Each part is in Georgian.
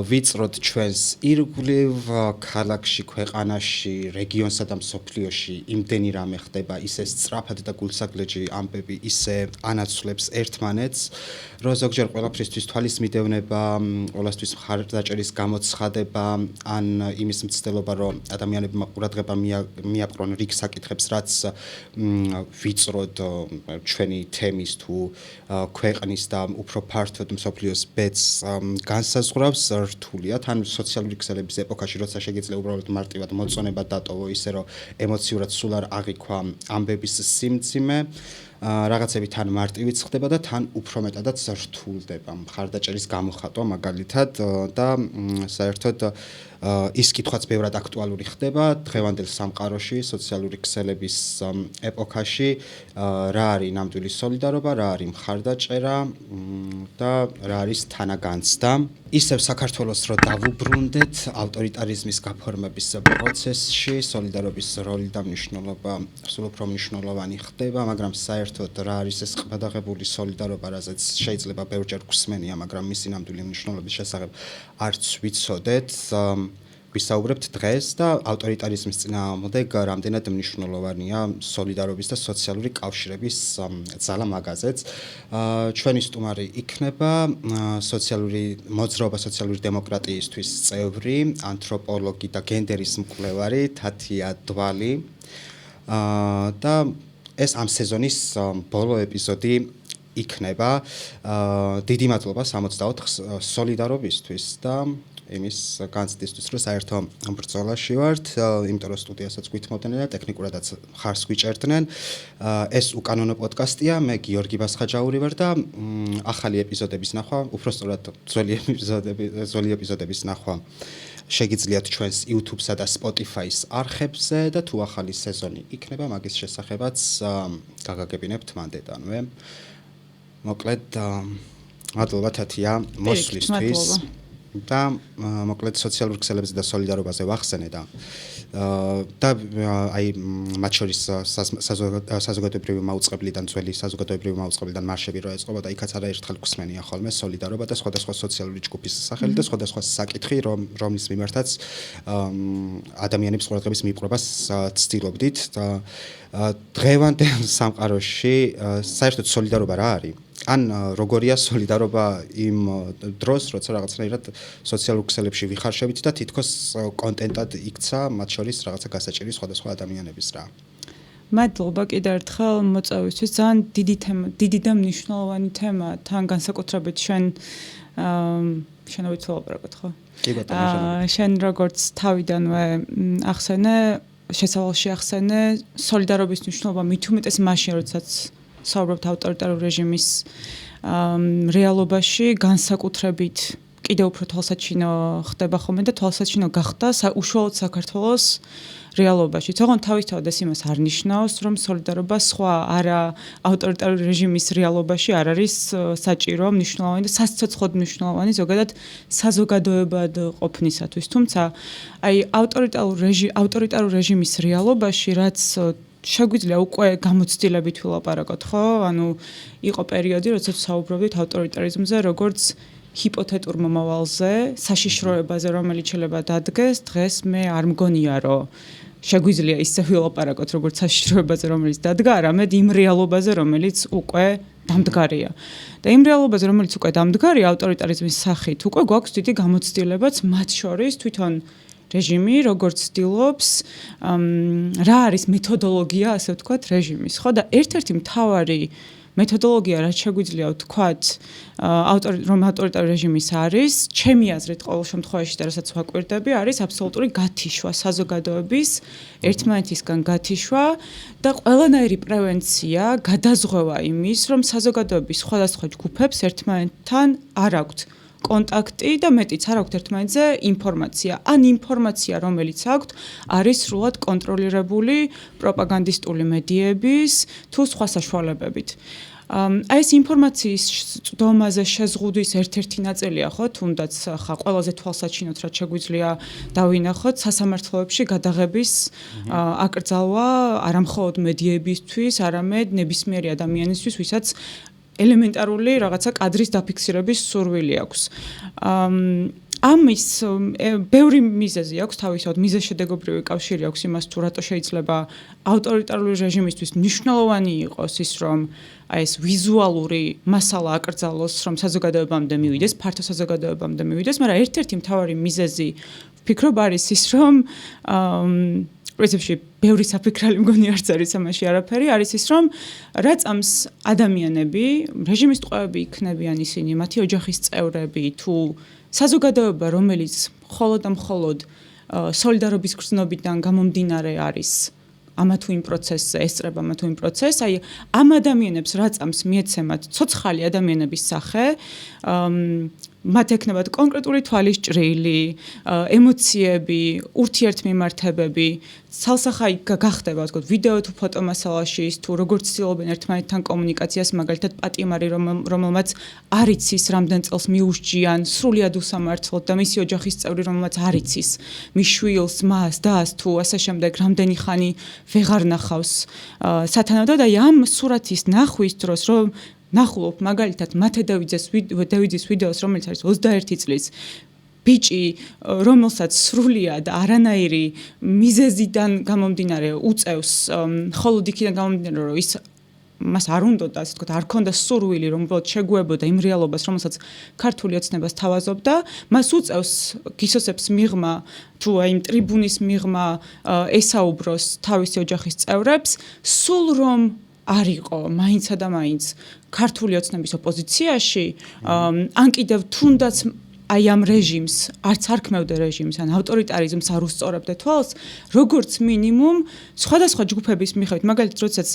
ვიწროთ ჩვენს ირგვლივ ქალაქში, ქვეყანაში, რეგიონსა და მსოფლიოში იმდენი რამე ხდება, ისე სწრაფად და გულსაგლეჯი ამბები ისე ანაცვლებს ერთმანეთს, რომ ზოგჯერ ყველაფრისთვის თვალის მიდევნება, ყველასთვის მხარდაჭერის გამოცხადება, ან იმის მცდელობა, რომ ადამიანებმა ყურადღება მიაპყრონ რიგ საკითხებს, რაც ვიწროდ ჩვენი თემის თუ ქვეყნის და უფრო ფართოდ მსოფლიოს ბედს განსაზღვრავს, რთულია. თან სოციალური ქსელების ეპოქაში, როცა შეგიძლია უბრალოდ მარტივად მოწონება დატოვო, ისე რომ ემოციურად სულ არ აღიქვა ამბების სიმძიმე, რაღაცები თან მარტივიც ხდება და თან უფრო მეტადაც რთულდება. მხარდაჭერის გამოხატვა მაგალითად და საერთოდ ის კითხვაც ბევრად აქტუალური ხდება დღევანდელ სამყაროში, სოციალური ქსელების ეპოქაში, რა არის ნამდვილი სოლიდარობა, რა არის მხარდაჭერა და რა არის თანაგანცდა. ისევ საქართველოს რო დავუბრუნდეთ ავტორიტარიზმის გაფორმების პროცესში, სოლიდარობის როლი და მნიშვნელობა სულ უფრო მნიშვნელოვანი ხდება, მაგრამ საერთოდ რა არის ეს ყბადაღებული სოლიდარობა, რაზეც შეიძლება ბევრჯერ გვსმენია, მაგრამ მისი ნამდვილი მნიშვნელობის შესახებ არც ვიცოდეთ. ვისაუბრებთ დღეს და ავტორიტარიზმის წინააღმდეგ რამდენად მნიშვნელოვანია სოლიდარობის და სოციალური კავშირების ძალა მაგაზეც. ჩვენი სტუმარი იქნება სოციალური მოძრაობა სოციალური დემოკრატიისთვის წევრი, ანთროპოლოგი და გენდერის მკვლევარი თათია დვალი. და ეს ამ სეზონის ბოლო ეპიზოდი იქნება. დიდი მადლობა 64 სოლიდარობისთვის და იმის განცდისთვის, რომ საერთო ბრძოლაში ვართ, იმიტომ რომ სტუდიასაც გვითმობდნენ და ტექნიკურადაც ხარს გვიჭერდნენ. ეს უკანონო პოდკასტია, მე გიორგი ბასხაჯაური ვარ და ახალი ეპიზოდების ნახვა, უფრო სწორად ძველი ეპიზოდების ნახვა შეგიძლიათ ჩვენს YouTube-სა და Spotify-ის არხებზე და თუ ახალი სეზონი იქნება, მაგის შესახებაც გაგაგებინებთ მანდეთანვე. მოკლედ, მადლობა თათია მოსვლისთვის. და მოკლედ სოციალურ ქსელებებზე და სოლიდარობაზე ვახსენე და აი მათ შორის საზოგადოებრივი მაუწყებლიდან ძველი საზოგადოებრივი მაუწყებლიდან მარშები რო ეწყობა და იქაც არაერთხელ გვსმენია ხოლმე სოლიდარობა და სხვადასხვა სოციალური ჯგუფის სახელი და სხვადასხვა საკითხი რომლის მიმართაც ადამიანების ყურადღების მიპყრობას ცდილობდით და დღევანდელ სამყაროში საერთოდ სოლიდარობა რა არის? ან როგორია სოლიდარობა იმ დროს, როცა რაღაცნაირად სოციალურ ქსელებში ვიხარშებით და თითქოს კონტენტად იქცა მათ შორის რაღაცა გასაჭირი სხვადასხვა ადამიანების რა. მადლობა კიდევ ერთხელ მოწვევისთვის. ძალიან დიდი და მნიშვნელოვანი თემა, თან განსაკუთრებით შენ ვიცვალებრაკოთ ხო? კი ბატონო. შენ როგორც თავიდანვე ახსენე, შესავალში ახსენე სოლიდარობის მნიშვნელობა მით უმეტეს მაშინ, როდესაც საუბრობთ ავტორიტარული რეჟიმის რეალობაში განსაკუთრებით კიდევ უფრო თვალსაჩინო ხდება ხოლმე და თვალსაჩინო გახდა უშუალოდ საქართველოს რეალობაში. თორემ თავისთავად ეს იმას არ ნიშნავს, რომ სოლიდარობა სხვა არა ავტორიტარული რეჟიმის რეალობაში არ არის საჭირო, მნიშვნელოვანი და სასიცოცხლოდ მნიშვნელოვანი ზოგადად საზოგადოებად ყოფნისათვის. თუმცა აი ავტორიტარული რეჟიმის რეალობაში რაც შეგვიძლია უკვე გამოცდილებით ვილაპარაკოთ, ხო? ანუ იყო პერიოდი, როდესაც საუბრობდით ავტორიტარიზმზე, როგორც ჰიპოთეტურ მომავალზე, საშიშროებაზე, რომელიც შეიძლება დადგეს. დღეს მე არ მგონია, რომ შეგვიძლია ისე ვილაპარაკოთ, როგორც საშიშროებაზე, რომელიც დადგა, არამედ იმ რეალობაზე, რომელიც უკვე დამდგარია. და იმ რეალობაზე, რომელიც უკვე დამდგარია, ავტორიტარიზმის სახით, უკვე გვაქვს დიდი გამოცდილებაც, მათ შორის თვითონ რეჟიმი როგორც ცდილობს რა არის მეთოდოლოგია ასე ვთქვათ რეჟიმის ხო და ერთ-ერთი მთავარი მეთოდოლოგია რაც შეგვიძლია ვთქვათ რომ ავტორიტარული რეჟიმის არის ჩემი აზრით ყოველ შემთხვევაში და რასაც ვაკვირდები არის აბსოლუტური გათიშვა საზოგადოების ერთმანეთისგან გათიშვა და ყველანაირი პრევენცია გადაზღვევა იმის რომ საზოგადოების სხვადასხვა ჯგუფებს ერთმანეთთან არ აქვთ კონტაქტი და მეტიც არ აქვთ ერთმანეთზე ინფორმაცია. ან ინფორმაცია, რომელიც აქვთ, არის სრულად კონტროლირებული პროპაგანდისტული მედიების თუ სხვა საშუალებებით. აი ეს ინფორმაციის წვდომაზე შეზღუდვის ერთ-ერთი ნაწილია, ხო, თუნდაც ხა ყველაზე თვალსაჩინოთ, რაც შეგვიძლია დავინახოთ, სასამართლოებში გადაღების აკრძალვა არამხოლოდ მედიებისთვის, არამედ ნებისმიერი ადამიანისთვის, ვისაც ელემენტარული რაღაცა კადრის დაფიქსირების სურვილი აქვს. ამის ბევრი მიზეზი აქვს თავისთავად მიზეზშედეგობრივი კავშირი აქვს იმას თუ რატო შეიძლება ავტორიტარული რეჟიმისთვის მნიშვნელოვანი იყოს ის რომ აი ეს ვიზუალური მასალა აკრძალოს რომ საზოგადოებამდე მივიდეს, ფართო საზოგადოებამდე მივიდეს, მაგრამ ერთ-ერთი მთავარი მიზეზი ვფიქრობ არის ის რომ პრინციპში ბევრი საფიქრალი მგონი არც არის ამაში არაფერი, არის ის რომ რაწამს ადამიანები, რეჟიმის ტყვეები იქნებიან ისინი, მათი ოჯახის წევრები თუ საზოგადოება, რომელიც მხოლოდ და მხოლოდ სოლიდარობის გრძნობიდან გამომდინარე არის ამა თუ იმ პროცესზე, ესწრება ამა თუ იმ პროცესს, აი ამ ადამიანებს რაწამს მიეცემათ ცოცხალი ადამიანების სახე, მათ ექნებათ კონკრეტული თვალის ჭრილი, ემოციები, ურთიერთმიმართებები, ცალსახაი გახდება, თქო, ვიდეო თუ ფოტო მასალაში თუ როგორც ცდილობენ ერთმანეთთან კომუნიკაციას, მაგალითად პატიმარი, რომელმაც არ იცის რამდენ წელს მიუსჯიან, სრულიად უსამართლოდ და მისი ოჯახის წევრი, რომელმაც არ იცის მის შვილს, მას, დას თუ ასე შემდეგ, რამდენი ხანი ვეღარ ნახავს სათანადოდ, აი ამ სურათის ნახვის დროს, რომ ნახულობ მაგალითად მათე დავიძის ვიდეოს, რომელიც არის 21 წლის ბიჭი, რომელსაც სრულიად არანაირი მიზეზიდან გამომდინარე უწევს, მხოლოდ იქიდან გამომდინარე, რომ ის მას არ უნდოდა, ასე ვთქვათ, არ ქონდა სურვილი, რომ უბრალოდ შეგუებოდა იმ რეალობას, რომელსაც ქართული ოცნებას თავაზობდა, მას უწევს გისოსებს მიღმა თუ აი იმ ტრიბუნის მიღმა ესაუბროს თავისი ოჯახის წევრებს, სულ რომ არ იყო მაინცა და მაინც ქართული ოცნების ოპოზიციაში, ან კიდევ თუნდაც აი ამ რეჟიმს, არც არ ქმევდა რეჟიმს, ან ავტორიტარიზმს არ უსწორებდა თვალს, როგორც მინიმუმ სხვადასხვა ჯგუფების მიხედვით, მაგალითად, როდესაც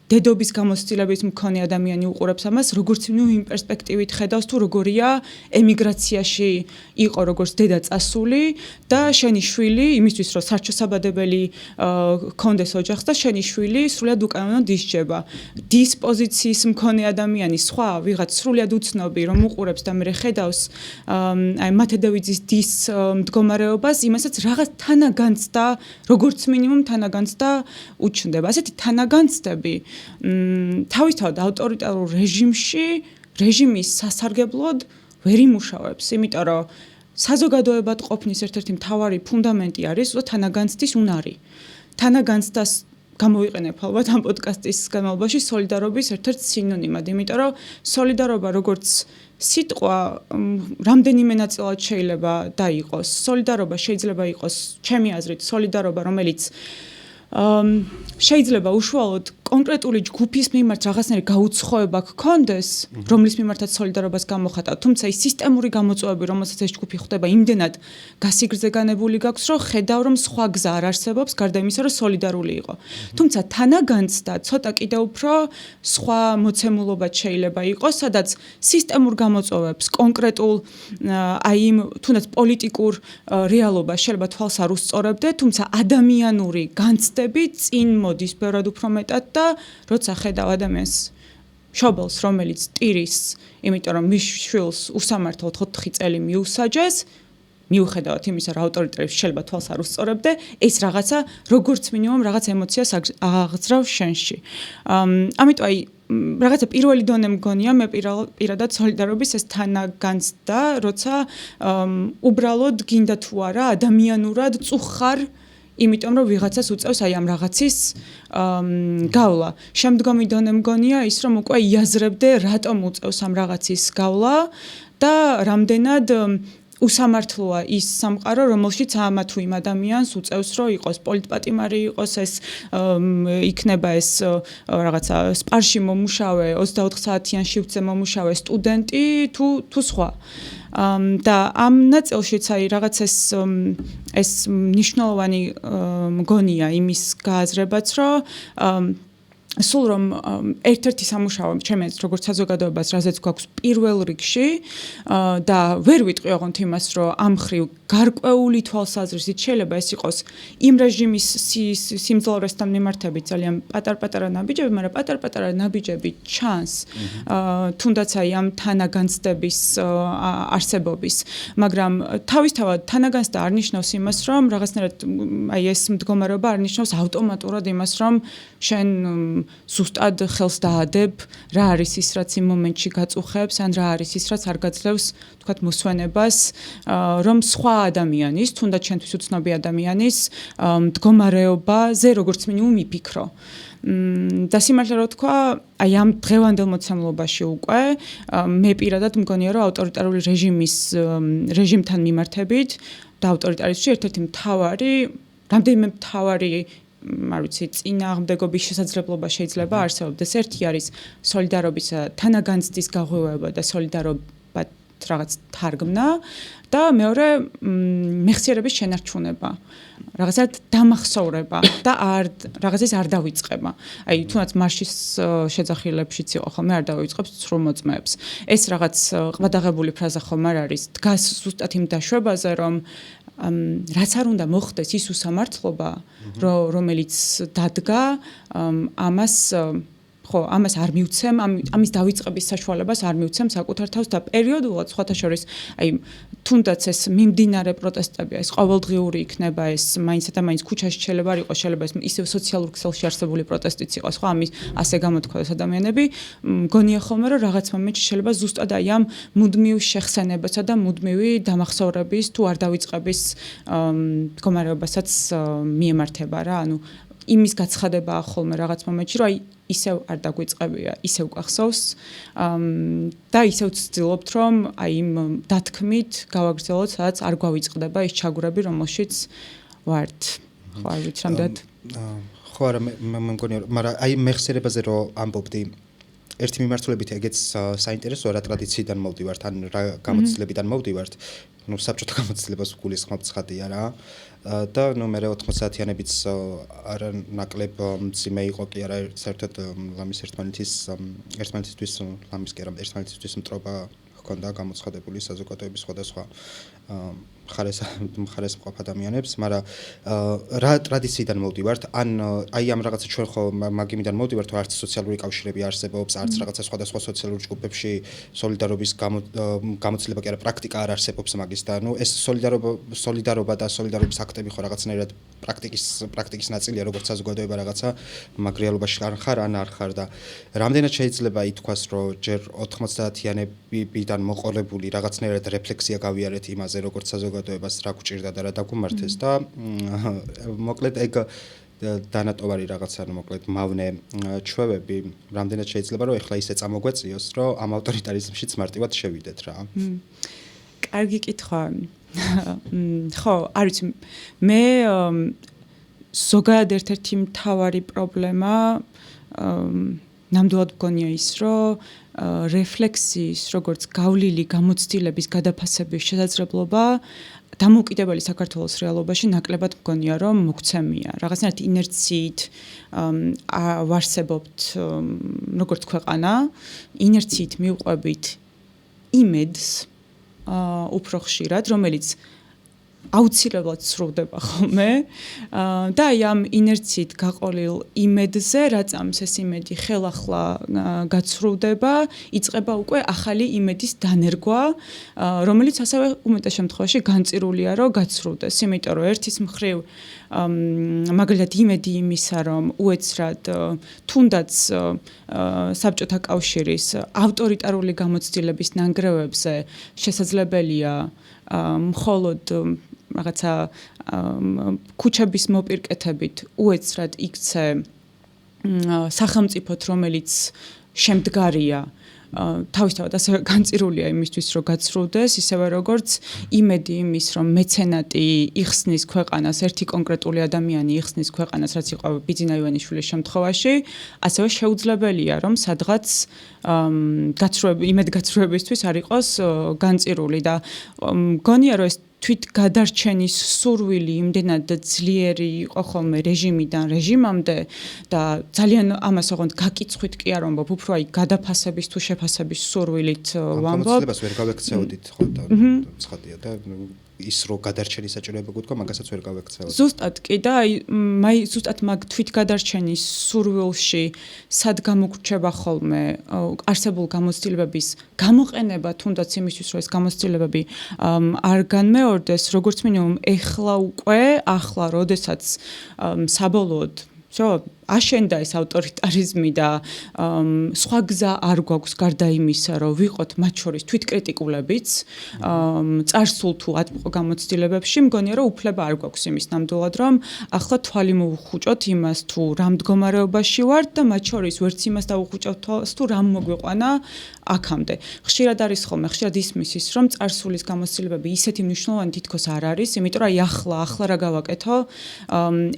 დედობის გამოცდილების მქონე ადამიანი უყურებს ამას, როგორც იმ პერსპექტივით ხედავს თუ როგორია ემიგრაციაში იყო როგორც დედა წასული და შენი შვილი იმისთვის რომ სარჩოსაბადებელი კონდეს ოჯახს და შენი შვილი სრულად უკანონოდ ისჯება. დის პოზიციის მქონე ადამიანი სხვა ვიღაც სრულად უცნობი რომ უყურებს და მე ხედავს აი მათედევიძის დის მდგომარეობას, იმასაც რაღაც თანაგანცდა, როგორც მინიმუმ თანაგანცდა უჩნდება. ასეთი თანაგანცდები თავისთავად ავტორიტარულ რეჟიმის სასარგებლოდ ვერ იმუშავებს, იმიტომ რომ საზოგადოებად ყოფნის ერთ-ერთი მთავარი ფუნდამენტი არის თანაგანცდის უნარი. თანაგანცდას გამოვიყენებ ალბათ ამ პოდკასტის განმავლობაში სოლიდარობის ერთ-ერთ სინონიმად, იმიტომ რომ სოლიდარობა როგორც სიტყვა რამდენიმე ნაწილად შეიძლება დაიყოს. სოლიდარობა შეიძლება იყოს, ჩემი აზრით, სოლიდარობა, რომელიც შეიძლება უშუალოდ კონკრეტული ჯგუფის მიმართ რაღაცნაირი გაუცხოება გქონდეს, რომლის მიმართაც სოლიდარობას გამოხატავ, თუმცა ის სისტემური გამოწვევები, რომელსაც ეს ჯგუფი ხვდება, იმდენად გასიგრძე განებული გაქვს, რომ ხედავ, რომ სხვა გზა არ არსებობს, გარდა იმისა, რომ სოლიდარული იყო. თუმცა თანაგანცდა ცოტა კიდევ უფრო სხვა მოცემულობად შეიძლება იყოს, სადაც სისტემურ გამოწვევებს კონკრეტულ აი იმ თუნდაც პოლიტიკურ რეალობას შეიძლება თვალს არ უსწორებდე, თუმცა ადამიანური განცდები წინ მოდის ბევრად უფრო მეტად და როცა ხედავ ადამიანს შობელს, რომელიც ტირის, იმიტომ რომ მის შვილს უსამართლოდ 4 წელი მიუსაჯეს, მიუხედავად იმისა, რომ ავტორიტარიზმს შეიძლება თვალს არ უსწორებდე, ეს რაღაცა როგორც მინიმუმ რაღაც ემოციას აღძრავს შენში. ამიტომ აი რაღაცა პირველი დონე მგონია მე პირადად სოლიდარობის ეს თანაგანცდა, როცა უბრალოდ გინდა თუ არა ადამიანურად წუხარ იმიტომ რომ ვიღაცას უწევს აი ამ რაღაცის გავლა. შემდგომი დონე მგონია ის რომ უკვე იაზრებდე რატომ უწევს ამ რაღაცის გავლა და რამდენად უსამართლოა ის სამყარო, რომელშიც ამა თუ იმ ადამიანს უწევს რომ იყოს პოლიტპატიმარი, იყოს ეს იქნება ეს რაღაცა სპარში მომუშავე, 24 საათიან შიფტზე მომუშავე სტუდენტი თუ სხვა. და ამ ნაწილშიც აი რაღაც ეს მნიშვნელოვანი მგონია იმის გააზრებაც, რომ სულ რომ ერთ-ერთი სამუშაო ჩემს როგორც საზოგადოებას რაზეც გვაქვს პირველ რიგში და ვერ ვიტყვი ოღონდ იმას რომ ამ ხრივ გარკვეული თვალსაზრისით შეიძლება ეს იყოს იმ რეჟიმის სიმძლავრესთან მიმართებით ძალიან პატარ-პატარა ნაბიჯები, მაგრამ პატარ-პატარა ნაბიჯები ჩანს თუნდაც აი ამ თანაგანცდების არსებობის, მაგრამ თავისთავად თანაგანცდა არ ნიშნავს იმას რომ რაღაცნაირად აი ეს მდგომარეობა არ ნიშნავს ავტომატურად იმას რომ შენ ზუსტად ხელს დაადებ რა არის ის რაც იმ მომენტში გაწუხებს ან რა არის ის რაც არ გაძლევს თქვათ მოსვენებას რომ სხვა ადამიანის თუნდაც ჩვენთვის უცნობი ადამიანის მდგომარეობაზე როგორც მინიმუმ იფიქრო და სიმართლე რომ თქვა აი ამ დღევანდელ მოცემულობაში უკვე მე პირადად მგონია რომ ავტორიტარული რეჟიმთან მიმართებით და ავტორიტარიზმში ერთ-ერთი რამდენიმე მთავარი არ ვიცი წინააღმდეგობის შესაძლებლობა შეიძლება არსებობდეს. ერთი არის სოლიდარობის თანაგანცდის გაღვივება და სოლიდარობა რაღაც თარგმნა და მეორე მეხსიერების შენარჩუნება. რაღაცა დამახსოვრება და რაღაცის არ დავიწყება. აი თუნდაც მარშის შეძახილებშიც იყო ხოლმე არ დავიწყებს სრულ მოწმეებს. ეს რაღაც ყბადაღებული ფრაზა ხომ არ არის. დგას ზუსტად იმ დაშვებაზე რომ რაც არ უნდა მოხდეს ის უსამართლობა რომელიც დადგა ამას არ მივცემ ამის დავიწყების საშუალებას არ მივცემ საკუთარ თავს და პერიოდულად სხვათა შორის აი თუნდაც ეს მიმდინარე პროტესტები ეს ყოველდღიური იქნება ეს მაინცსა და მაინც ქუჩაში შეიძლება არ იყოს შეიძლება ეს ისევ სოციალურ ქსელში არსებული პროტესტიც იყოს ხო ამის ასე გამოთქვას ადამიანები მგონია ხოლმე რომ რაღაც მომენტში შეიძლება ზუსტად აი ამ მუდმივ შეხსენებასა და მუდმივი დამახსოვრების თუ არ დავიწყების მდგომარეობასაც მიემართება რა ანუ იმის გაცხადებაა ხოლმე რაღაც მომენტში რომ აი ისევ არ დაგვიწყებია, ისევ გახსოვს და ისევ ვცდილობთ რომ აი იმ დათქმით გავაგრძელოთ, სადაც არ გვავიწყდება ის ჩაგვრები, რომელშიც ვართ. ხო, არ ვიცი რამდენად. ხო, არა მე მგონია, მაგრამ აი მეხსიერებაზე რომ ამბობდი ერთი მიმართულებით ეგეც საინტერესოა რა ტრადიციიდან მოვდივართ, ან რა გამოცდილებიდან მოვდივართ. ნუ საბჭოთა გამოცდილებას გულისხმობთ ცხადია რა. და ნუ მე 90-იანებიც არა ნაკლებ მძიმე იყო კი არა საერთოდ ლამის ერთმანეთისთვის ლამის კი არა ერთმანეთისთვის მტრობა ჰქონდა გამოცხადებული საზოგადოების სხვადასხვა მხარეს მყოფ ადამიანებს, მაგრამ რა ტრადიციიდან მოვდივართ, ან აი ამ რაღაცა ჩვენ ხო მაგიმიდან მოვდივართ, რომ არც სოციალური კავშირები არსებობს, არც რაღაცა სხვადასხვა სოციალურ ჯგუფებში სოლიდარობის გამოცდილება კი არა პრაქტიკა არ არსებობს მაგის და ნუ ეს სოლიდარობა და სოლიდარობის აქტები ხო რაღაცნაირად პრაქტიკის ნაწილია, როგორც საზოგადოება რაღაცა მაგ რეალობაში არ ხარ ან არ ხარ და რამდენად შეიძლება ითქვას, რომ ჯერ 90-იანებიდან მოყოლებული რაღაცნაირად რეფლექსია გავიარეთ იმაზე, როგორც საზოგადოებას რა გვჭირდა და რა დაგუმართეს და მოკლედ ეგ დანატოვარი რაღაცა მოკლედ მავნე ჩვევები რამდენად შეიძლება რომ ეხლა ისე წამოგვეწიოს რომ ამ ავტორიტარიზმშიც მარტივად შევიდეთ რა. კარგი კითხვა. ხო, არ ვიცი მე ზოგადად ერთ-ერთი მთავარი პრობლემა ნამდვილად მგონია ის რომ რეფლექსიის როგორც გავლილი გამოცდილების გადაფასების შესაძლებლობა დამოუკიდებელი საქართველოს რეალობაში ნაკლებად მგონია რომ მოქცემია. რაღაცნაირად ინერციით ვარსებობთ როგორც ქვეყანა, ინერციით მივყვებით იმედს უფრო ხშირად, რომელიც აუცილებლად სრულდება ხოლმე და აი ამ ინერციით გაყოლილ იმედზე, რაც ამს ეს იმედი ხელახლა გაცრუდება, იწყება უკვე ახალი იმედის დანერგვა, რომელიც ასევე უმეტეს შემთხვევაში განწირულია, რომ გაცრუდეს, იმიტომ რომ ერთის მხრივ მაგალითად იმედი იმისა, რომ უეცრად თუნდაც საბჭოთა კავშირის ავტორიტარული გამოცდილების ნანგრევებზე შესაძლებელია მხოლოდ რაღაცა ქუჩების მოპირკეთებით უეცრად იქცე სახელმწიფოთ, რომელიც შემდგარია თავისთავად ასევე განწირულია იმისთვის, რომ გაცრუდეს, ისევე როგორც იმედი იმის, რომ მეცენატი იხსნის ქვეყანას, ერთი კონკრეტული ადამიანი იხსნის ქვეყანას, რაც იყო ბიძინა ივანიშვილის შემთხვევაში, ასევე შეუძლებელია, რომ სადღაც იმედგაცრუებისთვის არ იყოს განწირული და მგონია, რომ ეს თვით გადარჩენის სურვილი იმდენად ძლიერი იყო ხოლმე რეჟიმიდან რეჟიმამდე და ძალიან ამას ოღონდ გაკიცხვით კი არ ვამბობ, უფრო აი გადაფასების თუ შეფასების სურვილით ვამბობ. გამოცდილებას ვერ გავექცეოდით ხო და ცხადია და ის რო გადარჩენის საჭიროება გქონდა, მაგასაც ვერ გავექცეოდით. ზუსტად კი და აი ზუსტად მაგ თვით გადარჩენის სურვილში სად გამოგრჩება ხოლმე არსებულ გამოცდილებების გამოყენება თუნდაც იმისთვის, რომ ეს გამოცდილებები არ განმეორდეს, როგორც მინიმუმ ახლა, როდესაც საბოლოოდ აშენდა ეს ავტორიტარიზმი და სხვა გზა არ გვაქვს გარდა იმისა, რომ ვიყოთ მათ შორის თვითკრიტიკულებიც, წარსულ თუ ატყო გამოცდილებებში, მგონია რომ უფლება არ გვაქვს იმის ნამდვილად, რომ ახლა თვალი მოვუხუჭოთ იმას თუ რა მდგომარეობაში ვართ და მათ შორის ვერც იმას დავუხუჭავთ თვალს თუ რა მოგვიყვანა აქამდე. ხშირად არის ხოლმე, ხშირად ისმის ის, რომ წარსულის გამოცდილებები ისეთი მნიშვნელოვანი თითქოს არ არის, იმიტომ რომ ახლა რა გავაკეთო,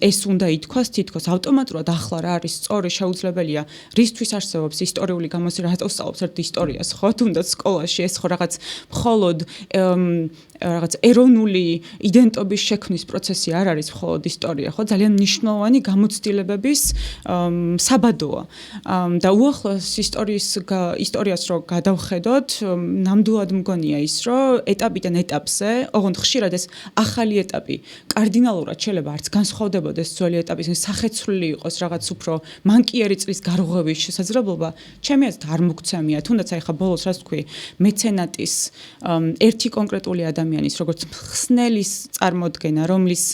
ეს უნდა ითქვას თითქოს ავტომატურად ახლა რა არის სწორი, შეუძლებელია რისთვის არსებობს ისტორიული გამოცდილება, რატო ვსწავლობთ ერთ ისტორიას, ხო, თუნდაც სკოლაში ეს ხო რაღაც მხოლოდ რაღაც ეროვნული იდენტობის შექმნის პროცესი არ არის მხოლოდ ისტორია, ხო, ძალიან მნიშვნელოვანი გამოცდილებების საბადოა. და უახლოს ისტორიას რო გადავხედოთ, ნამდვილად მგონია ის, რომ ეტაპიდან ეტაპზე, ოღონდ ხშირად ეს ახალი ეტაპი კარდინალურად შეიძლება არც განსხვავდებოდეს ძველი ეტაპისგან, სახეცვლილი იყოს რაღაც უფრო მანკიერი წლის გარღვევის შესაძლებლობა, ჩემი აზრით არ მოგცემია, თუნდაც აი ხა ბოლოს რაც თქვი, მეცენატის ერთი კონკრეტული ადამიანის, როგორც ხსნელის წარმოდგენა, რომლის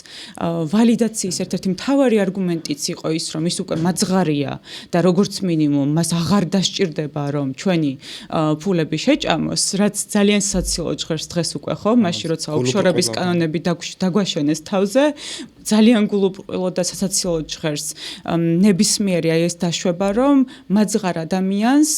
ვალიდაციის ერთ-ერთი მთავარი არგუმენტიც იყო ის, რომ ის უკვე მაძღარია და როგორც მინიმუმ მას აღარ დასჭირდება, რომ ჩვენი ფულები შეჭამოს, რაც ძალიან საციალო ჟღერს დღეს უკვე, ხო, მაშინ როცა ოფშორების კანონები დაგვაშენეს თავზე, ძალიან გულუბრყვილო და სასაციალო ჟღერს ნებისმიერი აი ეს დაშვება, რომ მაძღარ ადამიანს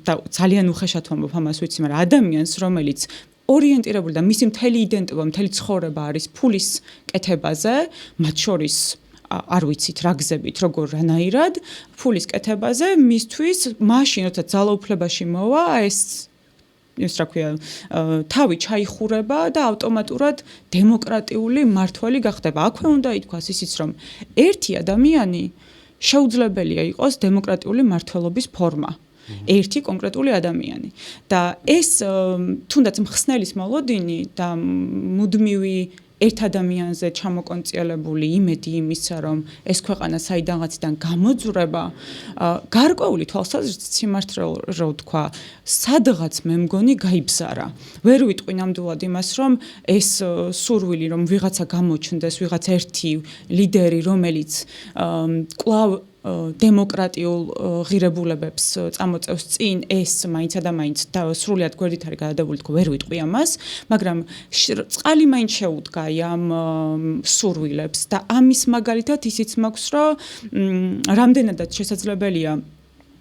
და ძალიან უხეშად ვამბობ ამას ვიცი, მაგრამ ადამიანს, რომელიც ორიენტირებული და მისი მთელი იდენტობა, მთელი ცხოვრება არის ფულის კეთებაზე, მათ შორის არ ვიცით რა გზებით, რანაირად, ფულის კეთებაზე, მისთვის მაშინ როცა ძალაუფლებაში მოვა, ეს რა ქვია, თავი ჩაიხურება და ავტომატურად დემოკრატიული მმართველი გახდება. აქვე უნდა ითქვას ისიც, რომ ერთი ადამიანი შეუძლებელია იყოს დემოკრატიული მმართველობის ფორმა. ერთი კონკრეტული ადამიანი. და ეს თუნდაც მხსნელის მოლოდინი და მუდმივი ერთ ადამიანზე ჩამოკონწიელებული იმედი იმისა, რომ ეს ქვეყანა საიდანღაციდან გამოძვრება, გარკვეული თვალსაზრისით სიმართლე რო ვთქვა, სადღაც მე მგონი გაიბზარა. ვერ ვიტყვი ნამდვილად იმას, რომ ეს სურვილი, რომ ვიღაცა გამოჩნდეს, ვიღაც ერთი ლიდერი, რომელიც კვლავ დემოკრატიულ ღირებულებებს წამოწევს წინ, ეს მაინცა და მაინც სრულიად გვერდით არის გადადებული, თქო, ვერ ვიტყვი ამას, მაგრამ წყალი მაინც შეუდგა ამ სურვილებს და ამის მაგალითად ისიც მაქვს, რომ რამდენადაც შესაძლებელია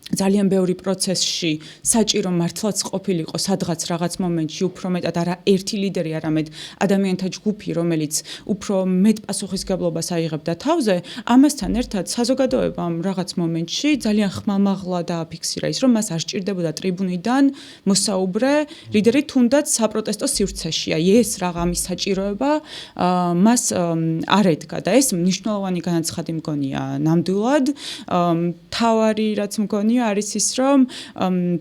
ძალიან ბევრი პროცესში საჭირო მართლაც ყოფილიყო სადღაც რაღაც მომენტში უფრო მეტად არა ერთი ლიდერი, არამედ ადამიანთა ჯგუფი, რომელიც უფრო მეტ პასუხისგებლობას აიღებდა თავზე, ამასთან ერთად საზოგადოებამ რაღაც მომენტში ძალიან ხმამაღლა დააფიქსირა ის, რომ მას არ სჭირდებოდა ტრიბუნიდან მოსაუბრე ლიდერი, თუნდაც საპროტესტო სივრცეში. ეს რაღა ამის საჭიროება მას არ ედგა და ეს მნიშვნელოვანი განაცხადი მგონია ნამდვილად. თავარი რაც მგონია არის ის, რომ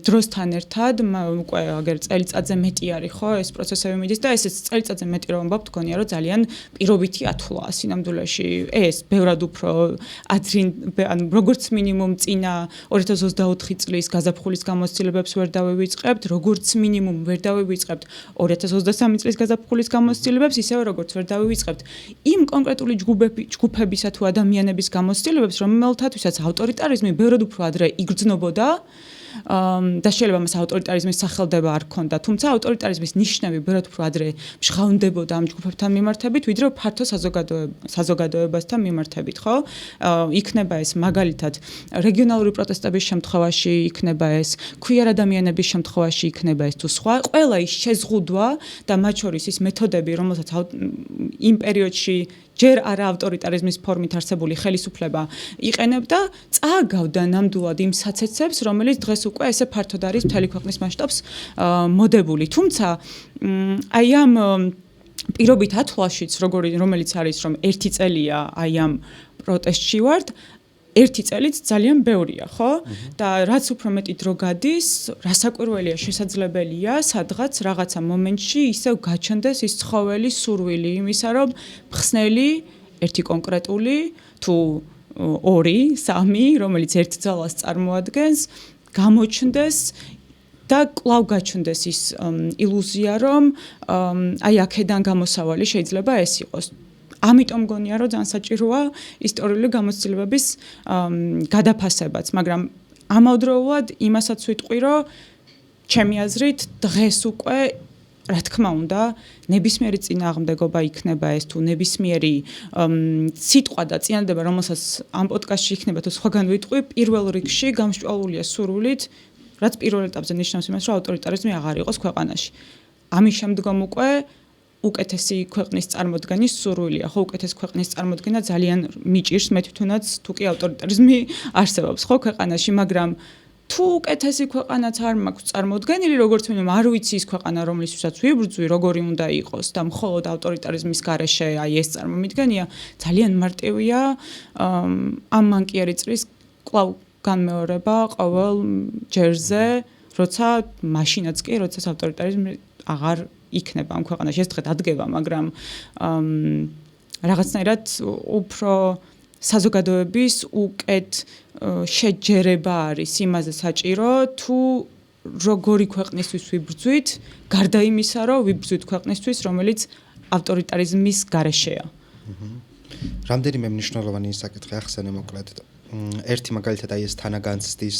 დროსთან ერთად უკვე აგერ წელიწადზე მეტი არის, ხო, ეს პროცესები მიდის და ეს წელიწადზე მეტი რომ ვამბობ, მგონია, რომ ძალიან პირობითი ათვლა სინამდვილეში. ეს ბევრად უფრო ადრინ, როგორც მინიმუმ წინა 2024 წლის გაზაფხულის გამოცდილებებს ვერ დავივიწყებთ, როგორც მინიმუმ ვერ დავივიწყებთ 2023 წლის გაზაფხულის გამოცდილებებს, ისევე როგორც ვერ დავივიწყებთ იმ კონკრეტული ჯგუფებისა თუ ადამიანების გამოცდილებებს, რომელთათვისაც ავტორიტარიზმი ბევრად უფრო ადრე იგრძნობოდა და შეიძლება მას ავტორიტარიზმის სახელდება არ ქონდა, თუმცა ავტორიტარიზმის ნიშნები ბევრად უფრო ადრე მჟღავნდებოდა ამ ჯგუფებთან მიმართებით, ვიდრე ფართო საზოგადოებასთან მიმართებით, ხო? იქნება ეს მაგალითად რეგიონალური პროტესტების შემთხვევაში, იქნება ეს ქვიერ ადამიანების შემთხვევაში, იქნება ეს თუ სხვა, ყველა ის შეზღუდვა და მათ შორის ის მეთოდები, რომელსაც იმ პერიოდში ჯერ არა ავტორიტარიზმის ფორმით არსებული ხელისუფლება იყენებდა, წააგავდა ნამდვილად იმ საცეცებს, რომელიც დღეს უკვე ესე ფართოდ არის მთელი ქვეყნის მასშტაბს მოდებული. თუმცა აი ამ პირობით ათვლაშიც, რომელიც არის, რომ ერთი წელია აი ამ პროტესტში ვართ, ერთი წელიც ძალიან ბევრია, ხო? და რაც უფრო მეტი დრო გადის, რასაკვირველია შესაძლებელია, სადღაც რაღაცა მომენტში ისევ გაჩნდეს ის ცხოველი სურვილი იმისა, რომ მხსნელი ერთი კონკრეტული თუ ორი, სამი, რომელიც ერთ ძალას წარმოადგენს, გამოჩნდეს და კვლავ გაჩნდეს ის ilūzija, რომ აი აქედან გამოსავალი შეიძლება ეს იყოს. ამიტომ მგონია რომ ძალიან საჭიროა ისტორიული გამოცდილებების გადაფასებაც, მაგრამ ამავდროულად იმასაც ვიტყვი, რომ ჩემი აზრით დღეს უკვე რა თქმა უნდა, ნებისმიერი წინააღმდეგობა იქნება ეს თუ ნებისმიერი სიტყვა და წინადადება, რომელსაც ამ პოდკასტში იქნება თუ სხვაგან ვიტყვი, პირველ რიგში გამსჭვალულია სურვილით, რაც პირველ ეტაპზე ნიშნავს იმას, რომ ავტორიტარიზმი აღარ იყოს ქვეყანაში. ამის შემდგომ უკვე უკეთესი ქვეყნის წარმოდგენის სურვილია. ხო, უკეთესი ქვეყნის წარმოდგენა ძალიან მიჭირს მე თვითონაც, თუ კი ავტორიტარიზმი არსებობს ხო ქვეყანაში, მაგრამ თუ უკეთესი ქვეყანაც არ მაქვს წარმოდგენილი, როგორც მინიმუმ არ ვიცი ის ქვეყანა, რომლისთვისაც ვიბრძვი, როგორი უნდა იყოს და მხოლოდ ავტორიტარიზმის გარეშე აი ეს წარმომიდგენია, ძალიან მარტივია ამ მანკიერი წრის კვლავ განმეორება ყოველ ჯერზე, როცა მაშინაც კი, როცა ავტორიტარიზმი აღარ იქნება ამ ქვეყანაში. ეს დღე დადგება, მაგრამ რაღაცნაირად უფრო საზოგადოების უკეთ შეჯერება არის იმაზე საჭირო, თუ როგორი ქვეყნისთვის ვიბრძვით, გარდა იმისა, რომ ვიბრძვით ქვეყნისთვის, რომელიც ავტორიტარიზმის გარეშეა. რამდენიმე მნიშვნელოვანი საკითხი ახსენე მოკლედ. ერთი მაგალითად აი ეს თანაგანცდის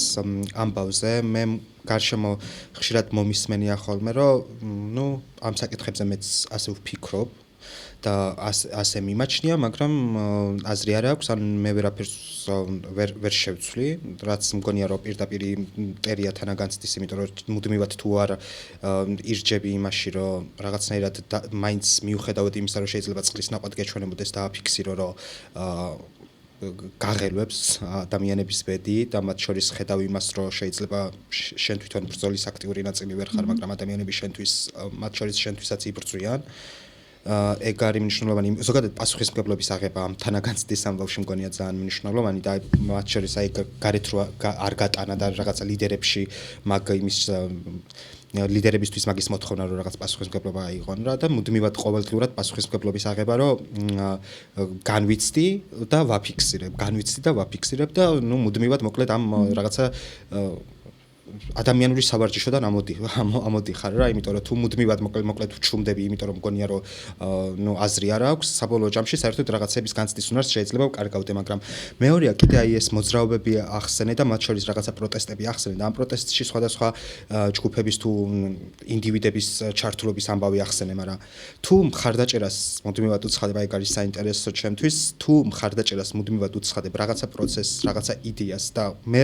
ამბავზე მე გარშემო ხშირად მომისმენია ხოლმე, რომ ამ საკითხებზე მეც ასე ვფიქრობ და ასე მიმაჩნია, მაგრამ აზრი არ აქვს, ან მე ვერაფერს ვერ შევცვლი, რაც მგონია რომ პირდაპირ მტერია თანაგანცდის, იმიტომ რომ მუდმივად თუ არ ირჯები იმაში, რომ რაღაცნაირად მაინც მიუხედავად იმისა, რომ შეიძლება წყლის ნაყოფად გეჩვენებოდეს და აფიქსირო, რომ გაღელვებს ადამიანების ბედი და მათ შორის ხედავ იმას, რომ შეიძლება შენ თვითონ ბრძოლის აქტიური ნაწილი ვერ ხარ, მაგრამ ადამიანები შენთვის მათ შორის შენთვისაც იბრძვიან. ეგ არის მნიშვნელოვანი. ზოგადად პასუხისმგებლობის აღება ამ თანაგანცდის ამბავში მგონია ძალიან მნიშვნელოვანი და მათ შორის აი გარეთ რო არ გატანა და რაღაცა ლიდერებში მაგ იმის ლიდერებისთვის მაგის მოთხოვნა რომ რაღაც პასუხისმგებლობა აიღონ რა და მუდმივად ყოველდღიურად პასუხისმგებლობის აღება რომ განვიცდი და ვაფიქსირებ და მუდმივად მოკლედ ამ რაღაცა ადამიანური სავარჯიშოდან ამოდი ხარ რა, იმიტომ რომ თუ მუდმივად მოკლედ ვჩუმდები, იმიტომ რომ მგონია რომ აზრი არ აქვს, საბოლოო ჯამში საერთოდ რაღაცების განცდის უნარს შეიძლება ვკარგავდე, მაგრამ მეორეა კიდე აი ეს მოძრაობები ახსენე და მათ შორის რაღაცა პროტესტები ახსენე და ამ პროტესტში სხვადასხვა ჯგუფების თუ ინდივიდების ჩართულობის ამბავი ახსენე, მაგრამ თუ მხარდაჭერას მუდმივად უცხადებ, აი არის საინტერესო ჩემთვის, თუ მხარდაჭერას მუდმივად უცხადებ რაღაცა პროცესს, რაღაცა იდეას და მე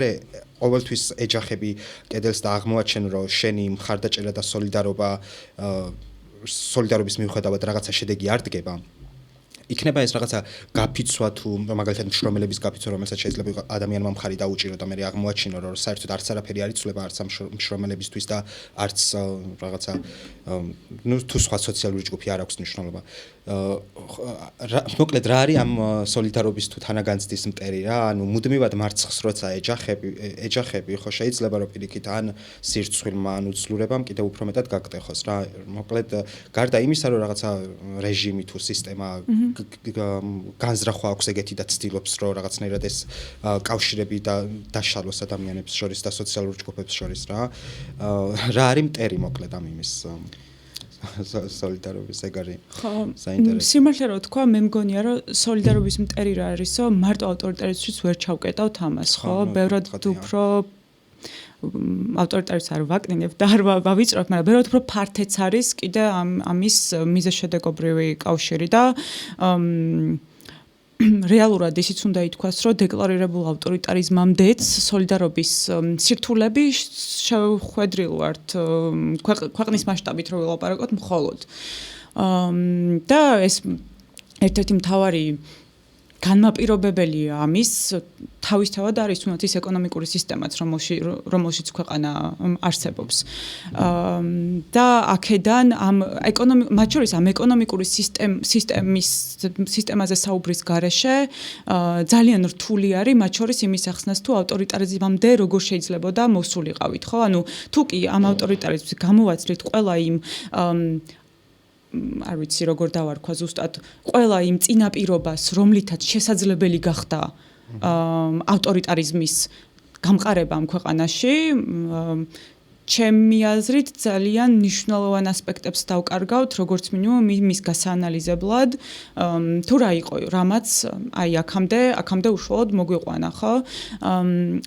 ყოველთვის ეჯახები კედელს და აღმოაჩენ, რომ შენი მხარდაჭერა და სოლიდარობის მიუხედავად რაღაცა შედეგი არ დგება. იქნება ეს რაღაცა გაფიცვა თუ მაგალითად მშრომელების გაფიცვა, რომელსაც შეიძლება ადამიანმა მხარი დაუჭირო და მე აღმოაჩინო, რომ საერთოდ არც არაფერი არ იცვლება არც ამ მშრომელებისთვის და არც რაღაცა თუ სხვა სოციალური ჯგუფი არ აქვს მნიშვნელობა. მოკლედ რა არის ამ სოლიდარობის თუ თანაგანცდის მტერი რა, მუდმივად მარცხს როცა ეჯახები, ხო შეიძლება რომ პირიქით ან სირცხვილმა ან უძლურებამ კიდევ უფრო მეტად გაგტეხოს რა. მოკლედ გარდა იმისა, რომ რაღაცა რეჟიმი თუ სისტემა განზრახვა აქვს ეგეთი და ცდილობს, რომ რაღაცნაირად ეს კავშირები დაშალოს ადამიანებს შორის და სოციალურ ჯგუფებს შორის რა. რა არის მტერი მოკლედ ამ იმის სოლიდარობის ეგ არის საინტერესო. სიმართლე რომ თქვა, მე მგონია რომ სოლიდარობის მტერი რა არისო, მარტო ავტორიტარიზმის ვერ ჩავკეტავთ ამას, ხო? ბევრად უფრო ავტორიტარიზმს არ ვაკნინებ და არ ვავიწრობ, მაგრამ ბევრად უფრო ფართეც არის კიდე ამის მიზეშედეგობრივი კავშირი და რეალურად ისიც უნდა ითქვას, რომ დეკლარირებულ ავტორიტარიზმამდეც სოლიდარობის სირთულები შეხვედრილ ვართ ქვეყნის მასშტაბით რო ვილაპარაკოთ მხოლოდ. და ეს ერთ-ერთი მთავარი განმაპირობებელი ამის თავისთავად არის თუნდაც ის ეკონომიკური სისტემაც, რომელშიც ქვეყანა არსებობს. და აქედან მათ შორის ამ ეკონომიკური სისტემაზე საუბრის გარეშე ძალიან რთული არის მათ შორის იმის ახსნას, თუ ავტორიტარიზმამდე როგორ შეიძლებოდა მოსულიყავით, ხო? ანუ თუ კი ამ ავტორიტარიზმს გამოვაცვლით ყველა იმ არ ვიცი როგორ დავარქვა ზუსტად, ყველა იმ წინაპირობას, რომლითაც შესაძლებელი გახდა ავტორიტარიზმის გამყარება ამ ქვეყანაში, ჩემი აზრით ძალიან მნიშვნელოვან ასპექტებს დავკარგავთ, როგორც მინიმუმ მის გასაანალიზებლად, თუ რა იყო, რამაც აი აქამდე უშუალოდ მოგვიყვანა, ხო?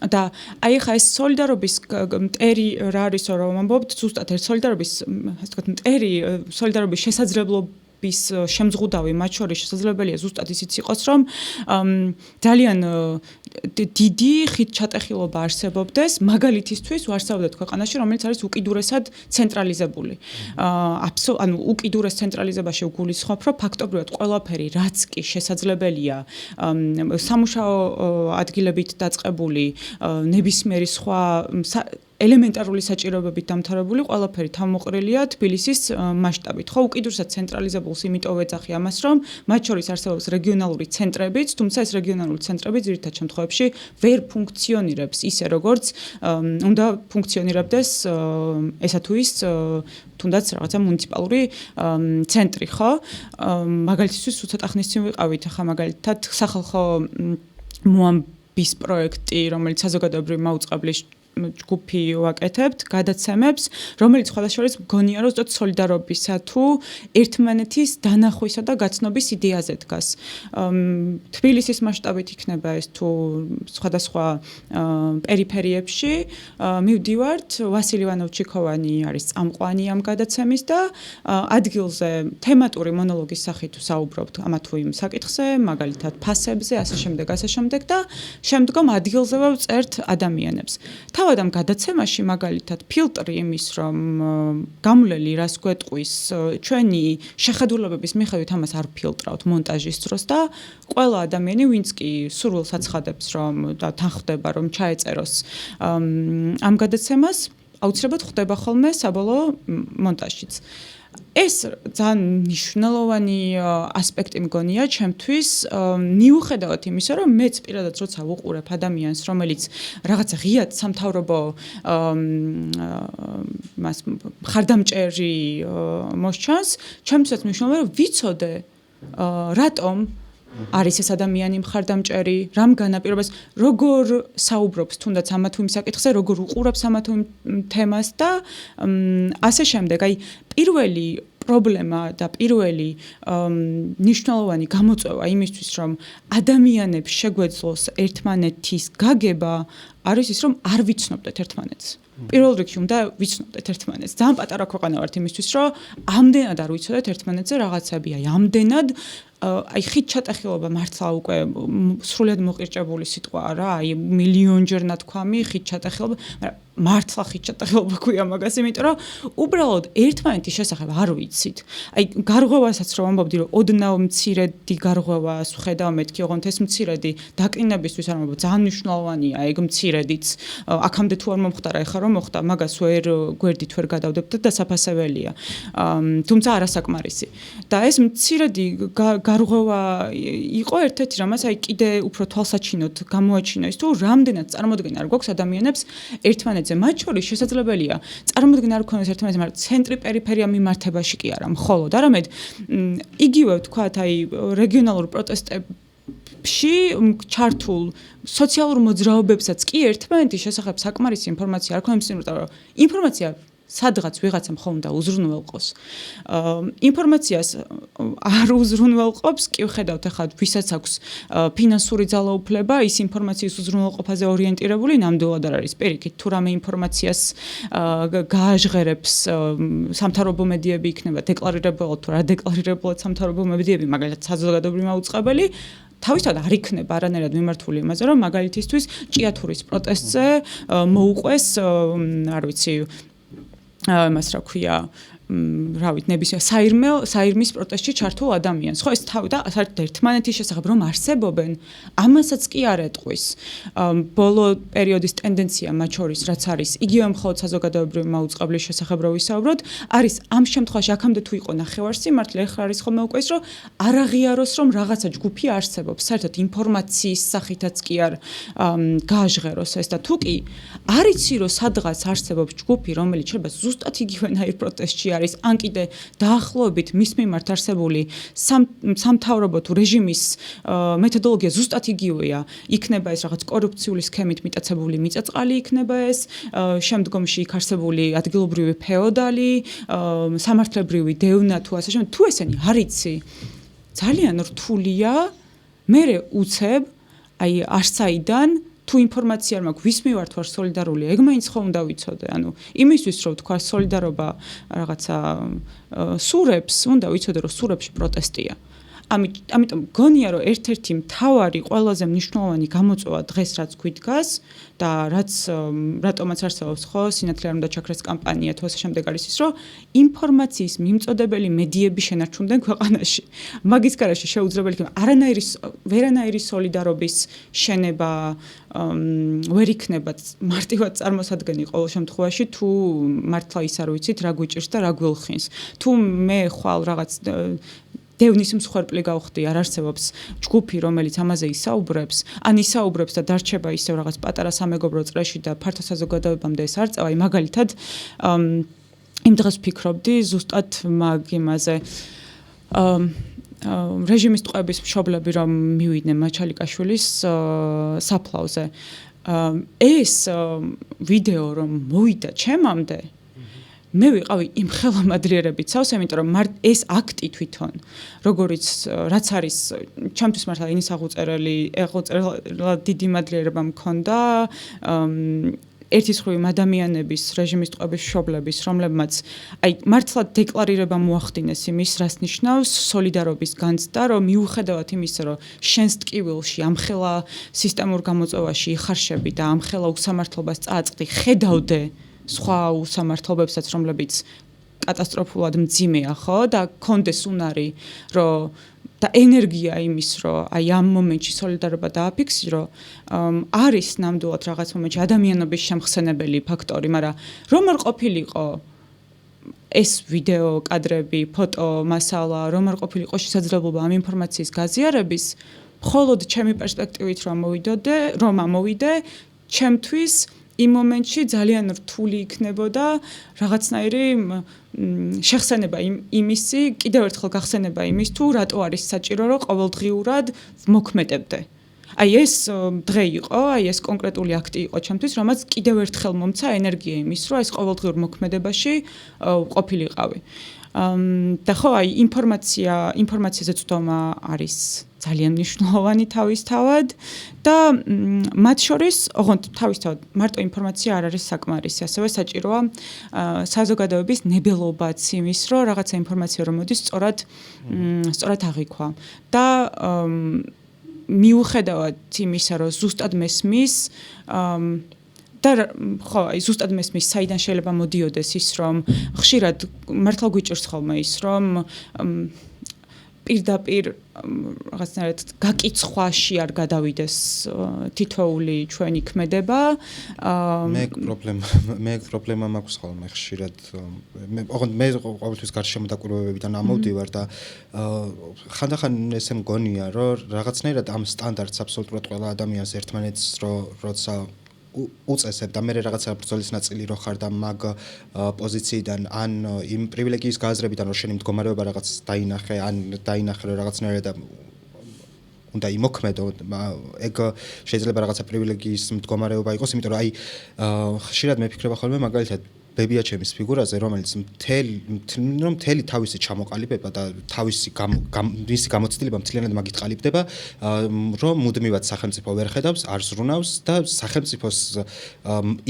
და აი ხა ეს სოლიდარობის მტერი რა არის რომ ამბობთ, ზუსტად ერთ სოლიდარობის, ასე ვთქვათ, მტერი სოლიდარობის შესაძლებლობის შემზღუდავი მათ შორის შესაძლებელია ზუსტად ისიც იყოს, რომ ძალიან დიდი ხიდჩატეხილობა არსებობდეს მაგალითისთვის ვარსავდეთ ქვეყანაში, რომელიც არის უკიდურესად ცენტრალიზებული. ანუ უკიდურეს ცენტრალიზებაში გულისხმობ, რომ ფაქტობრივად ყველაფერი, რაც კი შესაძლებელია სამუშაო ადგილებით დაწყებული ნებისმიერი სხვა ელემენტარული საჭიროებებით დამთავრებული ყველაფერი თავმოყრილია თბილისის მასშტაბით. ხო, უკიდურესად ცენტრალიზებულს იმიტომ ვეძახი ამას, რომ მათ შორის არსებობს რეგიონალური ცენტრებიც, თუმცა ეს რეგიონალური ცენტრები ძირითად შემთხვევებში ვერ ფუნქციონირებს ისე, როგორც უნდა ფუნქციონირებდეს ესა თუ ის თუნდაც რაღაცა მუნიციპალური ცენტრი, ხო? მაგალითისთვის ცოტა ხნის წინ ვიყავით, ახლა მაგალითად სახალხო მოამბის პროექტი, რომელიც საზოგადოებრივი მაუწყებლის ჯგუფი ვაკეთებთ, გადაცემებს, რომელიც სხვადასხვა მგონია, რომ ზუსტად სოლიდარობისა თუ ერთმანეთის დანახვისა და გაცნობის იდეაზე დგას. თბილისის მასშტაბით იქნება ეს თუ სხვადასხვა პერიფერიებში. მივდივართ, ვასილ ივანოვ-ჩიქოვანი არის წამყვანი ამ გადაცემის და ადგილზე თემატური მონოლოგის სახით საუბრობთ ამა თუ იმ საკითხზე, მაგალითად ფასებზე, ასე შემდეგ და შემდგომ ადგილზე ვწერთ ადამიანებს. თავად ამ გადაცემაში მაგალითად ფილტრი იმის, რომ გამვლელი რას გვეტყვის, ჩვენი შეხედულებების მიხედვით ამას არ ფილტრავთ მონტაჟის დროს და ყველა ადამიანი, ვინც კი სურვილს აცხადებს, რომ და თან ხდება, რომ ჩაეწეროს ამ გადაცემას, აუცილებლად ხდება ხოლმე საბოლოო მონტაჟიც. ეს ძალიან მნიშვნელოვანი ასპექტი მგონია ჩემთვის, მიუხედავად იმისა, რომ მეც პირადად როცა ვუყურებ ადამიანს, რომელიც რაღაცა ღიად სამთავრობო მხარდამჭერი მოსჩანს, ჩემთვისაც მნიშვნელოვანია, რომ ვიცოდე რატომ არის ეს ადამიანი მხარდამჭერი, რამ განაპირობებს, როგორ საუბრობს თუნდაც ამა თუ იმ საკითხზე, როგორ უყურებს ამა თუ იმ თემას და ასე შემდეგ. აი, პირველი პრობლემა და პირველი მნიშვნელოვანი გამოწვევა იმისთვის, რომ ადამიანებს შეგვეძლოს ერთმანეთის გაგება, არის ის, რომ არ ვიცნობდეთ ერთმანეთს. პირველ რიგში უნდა ვიცნობდეთ ერთმანეთს. ძალიან პატარა ქვეყანა ვართ იმისთვის, რომ ამდენად არ ვიცოდეთ ერთმანეთზე რაღაცები, აი ამდენად აი ხიდჩატეხილობა მართლა უკვე სრულად მოყირჭებული სიტყვაა რა, აი მილიონჯერ ნათქვამი ხიდჩატეხილობა, მაგრამ მართლა ხიდჩატეხილობა ქვია მაგას, იმიტომ რომ უბრალოდ ერთმანეთის შესახებ არ ვიცით. აი გარღვევასაც რომ ამბობდი, რომ ოდნავ მცირედი გარღვევას ვხედავ მეთქი, ოღონდ ეს მცირედი დაკნინებისთვის არ მომბობ, ძალიან მნიშვნელოვანია ეგ მცირედიც. აქამდე თუ არ მომხდარა, ეხლა რომ მოხდა, მაგას გვერდით ვერ გადავდებთ და დასაფასებელია. თუმცა არასაკმარისი. და ეს მცირედი გარღვევა იყო ერთ-ერთი რამაც აი კიდე უფრო თვალსაჩინოდ გამოაჩინა ის თუ რამდენად წარმოდგენა არ გვაქვს ადამიანებს ერთმანეთზე, მათ შორის შესაძლებელია წარმოდგენა არ გქონდეს ერთმანეთზე, მაგრამ ცენტრი პერიფერია მიმართებაში კი არა, მხოლოდ არამედ იგივე ვთქვათ აი რეგიონალურ პროტესტებში ჩართულ სოციალურ მოძრაობებსაც კი ერთმანეთის შესახებ საკმარისი ინფორმაცია არ ქონდეს, იმიტომ რომ ინფორმაცია სადღაც ვიღაცამ ხომ და უზრუნველყოს. ინფორმაციას არ უზრუნველყოფს, კი ვხედავთ ახლა ვისაც აქვს ფინანსური ძალაუფლება, ის ინფორმაციის უზრუნველყოფაზე ორიენტირებული ნამდვილად არ არის. პირიქით, თუ რამე ინფორმაციას გააჟღერებს სამთავრობო მედიები იქნება დეკლარირებულად თუ რა დეკლარირებულად სამთავრობო მედიები, მაგალითად საზოგადოებრივი მაუწყებელი თავისთავად არ იქნება არანაირად მიმართული იმაზე, რომ მაგალითისთვის ჭიათურის პროტესტზე მოუყვეს, არ ვიცი, მას რა ქვია, რავით, ნებისმიერ საირმის პროტესტში ჩართულ ადამიანს. ხო, ეს თავი და საერთოდ ერთმანეთის შესახებ რომ არსებობენ, ამასაც კი არ ეტყვის. ბოლო პერიოდის ტენდენცია მათ შორის, რაც არის, იგივე მხოლოდ საზოგადოებრივი მაუწყებლის შესახებ რო ვისაუბროთ, არის ამ შემთხვევაში აქამდე თუ იყო ნახევარსიმართლე, ახლა არის ხოლმე უკვე ის, რომ არ აღიაროს, რომ რაღაცა ჯგუფი არსებობს. საერთოდ ინფორმაციის სახითაც კი არ გააჟღეროს ეს და თუ კი არ იცი, რომ სადღაც არსებობს ჯგუფი, რომელიც შეიძლება ზუსტად იგივენაირ პროტესტში არის, ან კიდე დაახლოებით მის მიმართ არსებული სამთავრობო თუ რეჟიმის მეთოდოლოგია ზუსტად იგივეა. იქნება ეს რაღაც კორუფციული სქემით მიტაცებული მიწაწყალი იქნება ეს, შემდგომში იქ არსებული ადგილობრივი ფეოდალი, სამართლებრივი დევნა თუ ასე შემდეგ. თუ ესენი არ იცი, ძალიან რთულია მერე უცებ აი არსაიდან თუ ინფორმაცია არ მაქვს ვის მიმართ ვარ სოლიდარული, ეგ მაინც ხო უნდა ვიცოდე. ანუ იმისთვის რომ თქვა სოლიდარობა რაღაცა სურებს, უნდა ვიცოდე რომ სურებში პროტესტია. ამიტომ გონია რომ ერთ-ერთი მთავარი ყველაზე მნიშვნელოვანი გამოწვევა დღეს რაც გვიდგას და რატომაც არსებობს ხო სინათლე არ უნდა ჩაქრეს კამპანია თუ ასე შემდეგ არის ის რომ ინფორმაციის მიმწოდებელი მედიები შენარჩუნდნენ ქვეყანაში. მაგის გარეშე შეუძლებელი იქნება ვერანაირი სოლიდარობის შენება ვერ იქნება მარტივად წარმოსადგენი ყოველ შემთხვევაში თუ მართლა ის არ ვიცით რა გვიჭირს და რა გველხინს. თუ მე ხვალ რაღაც დევნის მსხვერპლი გავხდი, არ არსებობს ჯგუფი, რომელიც ამაზე ისაუბრებს, ან ისაუბრებს და დარჩება ისევ რაღაც პატარა სამეგობრო წრეში და ფართო საზოგადოებამდე ეს არ წავა. მაგალითად, იმ დღეს ვფიქრობდი ზუსტად მაგ იმაზე რეჟიმის ტყვეების მშობლები რომ მივიდნენ მაჩალიკაშვილის საფლავზე. ეს ვიდეო რომ მოვიდა ჩემამდე მე ვიყავი იმ ხელამადლიერებით სავს, იმიტომ რომ ეს აქტი თვითონ, როგორც რაც არის, ჩემთვის მართლა ინის აღუწერელი დიდი მადლიერება მქონდა ერთის ხრივ ადამიანების რეჟიმის ტყვეების მშობლების, რომლებმაც აი მართლა დეკლარირება მოახდინეს იმის, რას ნიშნავს სოლიდარობის განცდა, რომ მიუხედავად იმისა, რომ შენს ტკივილში ამხელა სისტემურ გამოწვევაში იხარშები და ამხელა უსამართლობას წააწყდი, ხედავდე სხვა უსამართლობებსაც, რომლებიც კატასტროფულად მძიმეა, ხო? და კონდეს უნარი, რომ და ენერგია იმის, რომ აი ამ მომენტში სოლიდარობა დააფიქსირო, არის ნამდვილად რაღაც მომენტში ადამიანობის შემხსენებელი ფაქტორი, მაგრამ რომ არ ყოფილიყო ეს ვიდეო კადრები, ფოტო მასალა, რომ არ ყოფილიყო შესაძლებლობა ამ ინფორმაციის გაზიარების, მხოლოდ ჩემი პერსპექტივით რომ ამოვიდე, ჩემთვის იმ მომენტში ძალიან რთული იქნებოდა რაღაცნაირი შეხსენება იმისი, კიდევ ერთხელ გახსენება იმის თუ რატო არის საჭირო რომ ყოველდღიურად მოქმედებდე. აი ეს დღე იყო, აი ეს კონკრეტული აქტი იყო ჩემთვის, რომელიც კიდევ ერთხელ მომცა ენერგია იმის, რომ ეს ყოველდღიურ მოქმედებაში ყოფილიყავი. და ხო, აი ინფორმაციაზე წვდომა არის ძალიან მნიშვნელოვანი თავისთავად და მათ შორის, ოღონდ თავისთავად მარტო ინფორმაცია არ არის საკმარისი, ასევე საჭიროა საზოგადოების ნებელობაც იმის, რომ რაღაცა ინფორმაცია რომ მოდის, სწორად აღიქვა. და მიუხედავად იმისა, რომ ზუსტად მესმის და ხო, აი ზუსტად მესმის, საიდან შეიძლება მოდიოდეს ის, რომ ხშირად მართლა გვიჭირს ხოლმე ის, რომ პირდაპირ რაღაცნაირად გაკიცხვაში არ გადავიდეს თითოეული ჩვენი ქმედება. მე პრობლემა მაქვს ხოლმე ხშირად. მე ყოველთვის გარშემო დაკვირვებებიდან ამოვდივარ და ხანდახან ესე მგონია, რომ რაღაცნაირად ამ სტანდარტს აბსოლუტურად ყველა ადამიანს ერთმანეთს როცა უწესებ და მე რაღაცა ბრძოლის ნაწილი რო ხარ და მაგ პოზიციიდან ან იმ პრივილეგიის გააზრებიდან რომ შენი მდგომარეობა რაღაც დაინახე რომ რაღაცნაირად უნდა იმოქმედო, ეგ შეიძლება რაღაცა პრივილეგიის მდგომარეობა იყოს, იმიტომ რომ აი ხშირად მეფიქრება ხოლმე მაგალითად ბებიაჩემის ფიგურაზე, რომელიც მთელი თავისი ჩამოყალიბება და თავისი გამოცდილება მთლიანად მაგით ყალიბდება, რომ მუდმივად სახელმწიფო ვერ ხედავს, არ ზრუნავს და სახელმწიფოს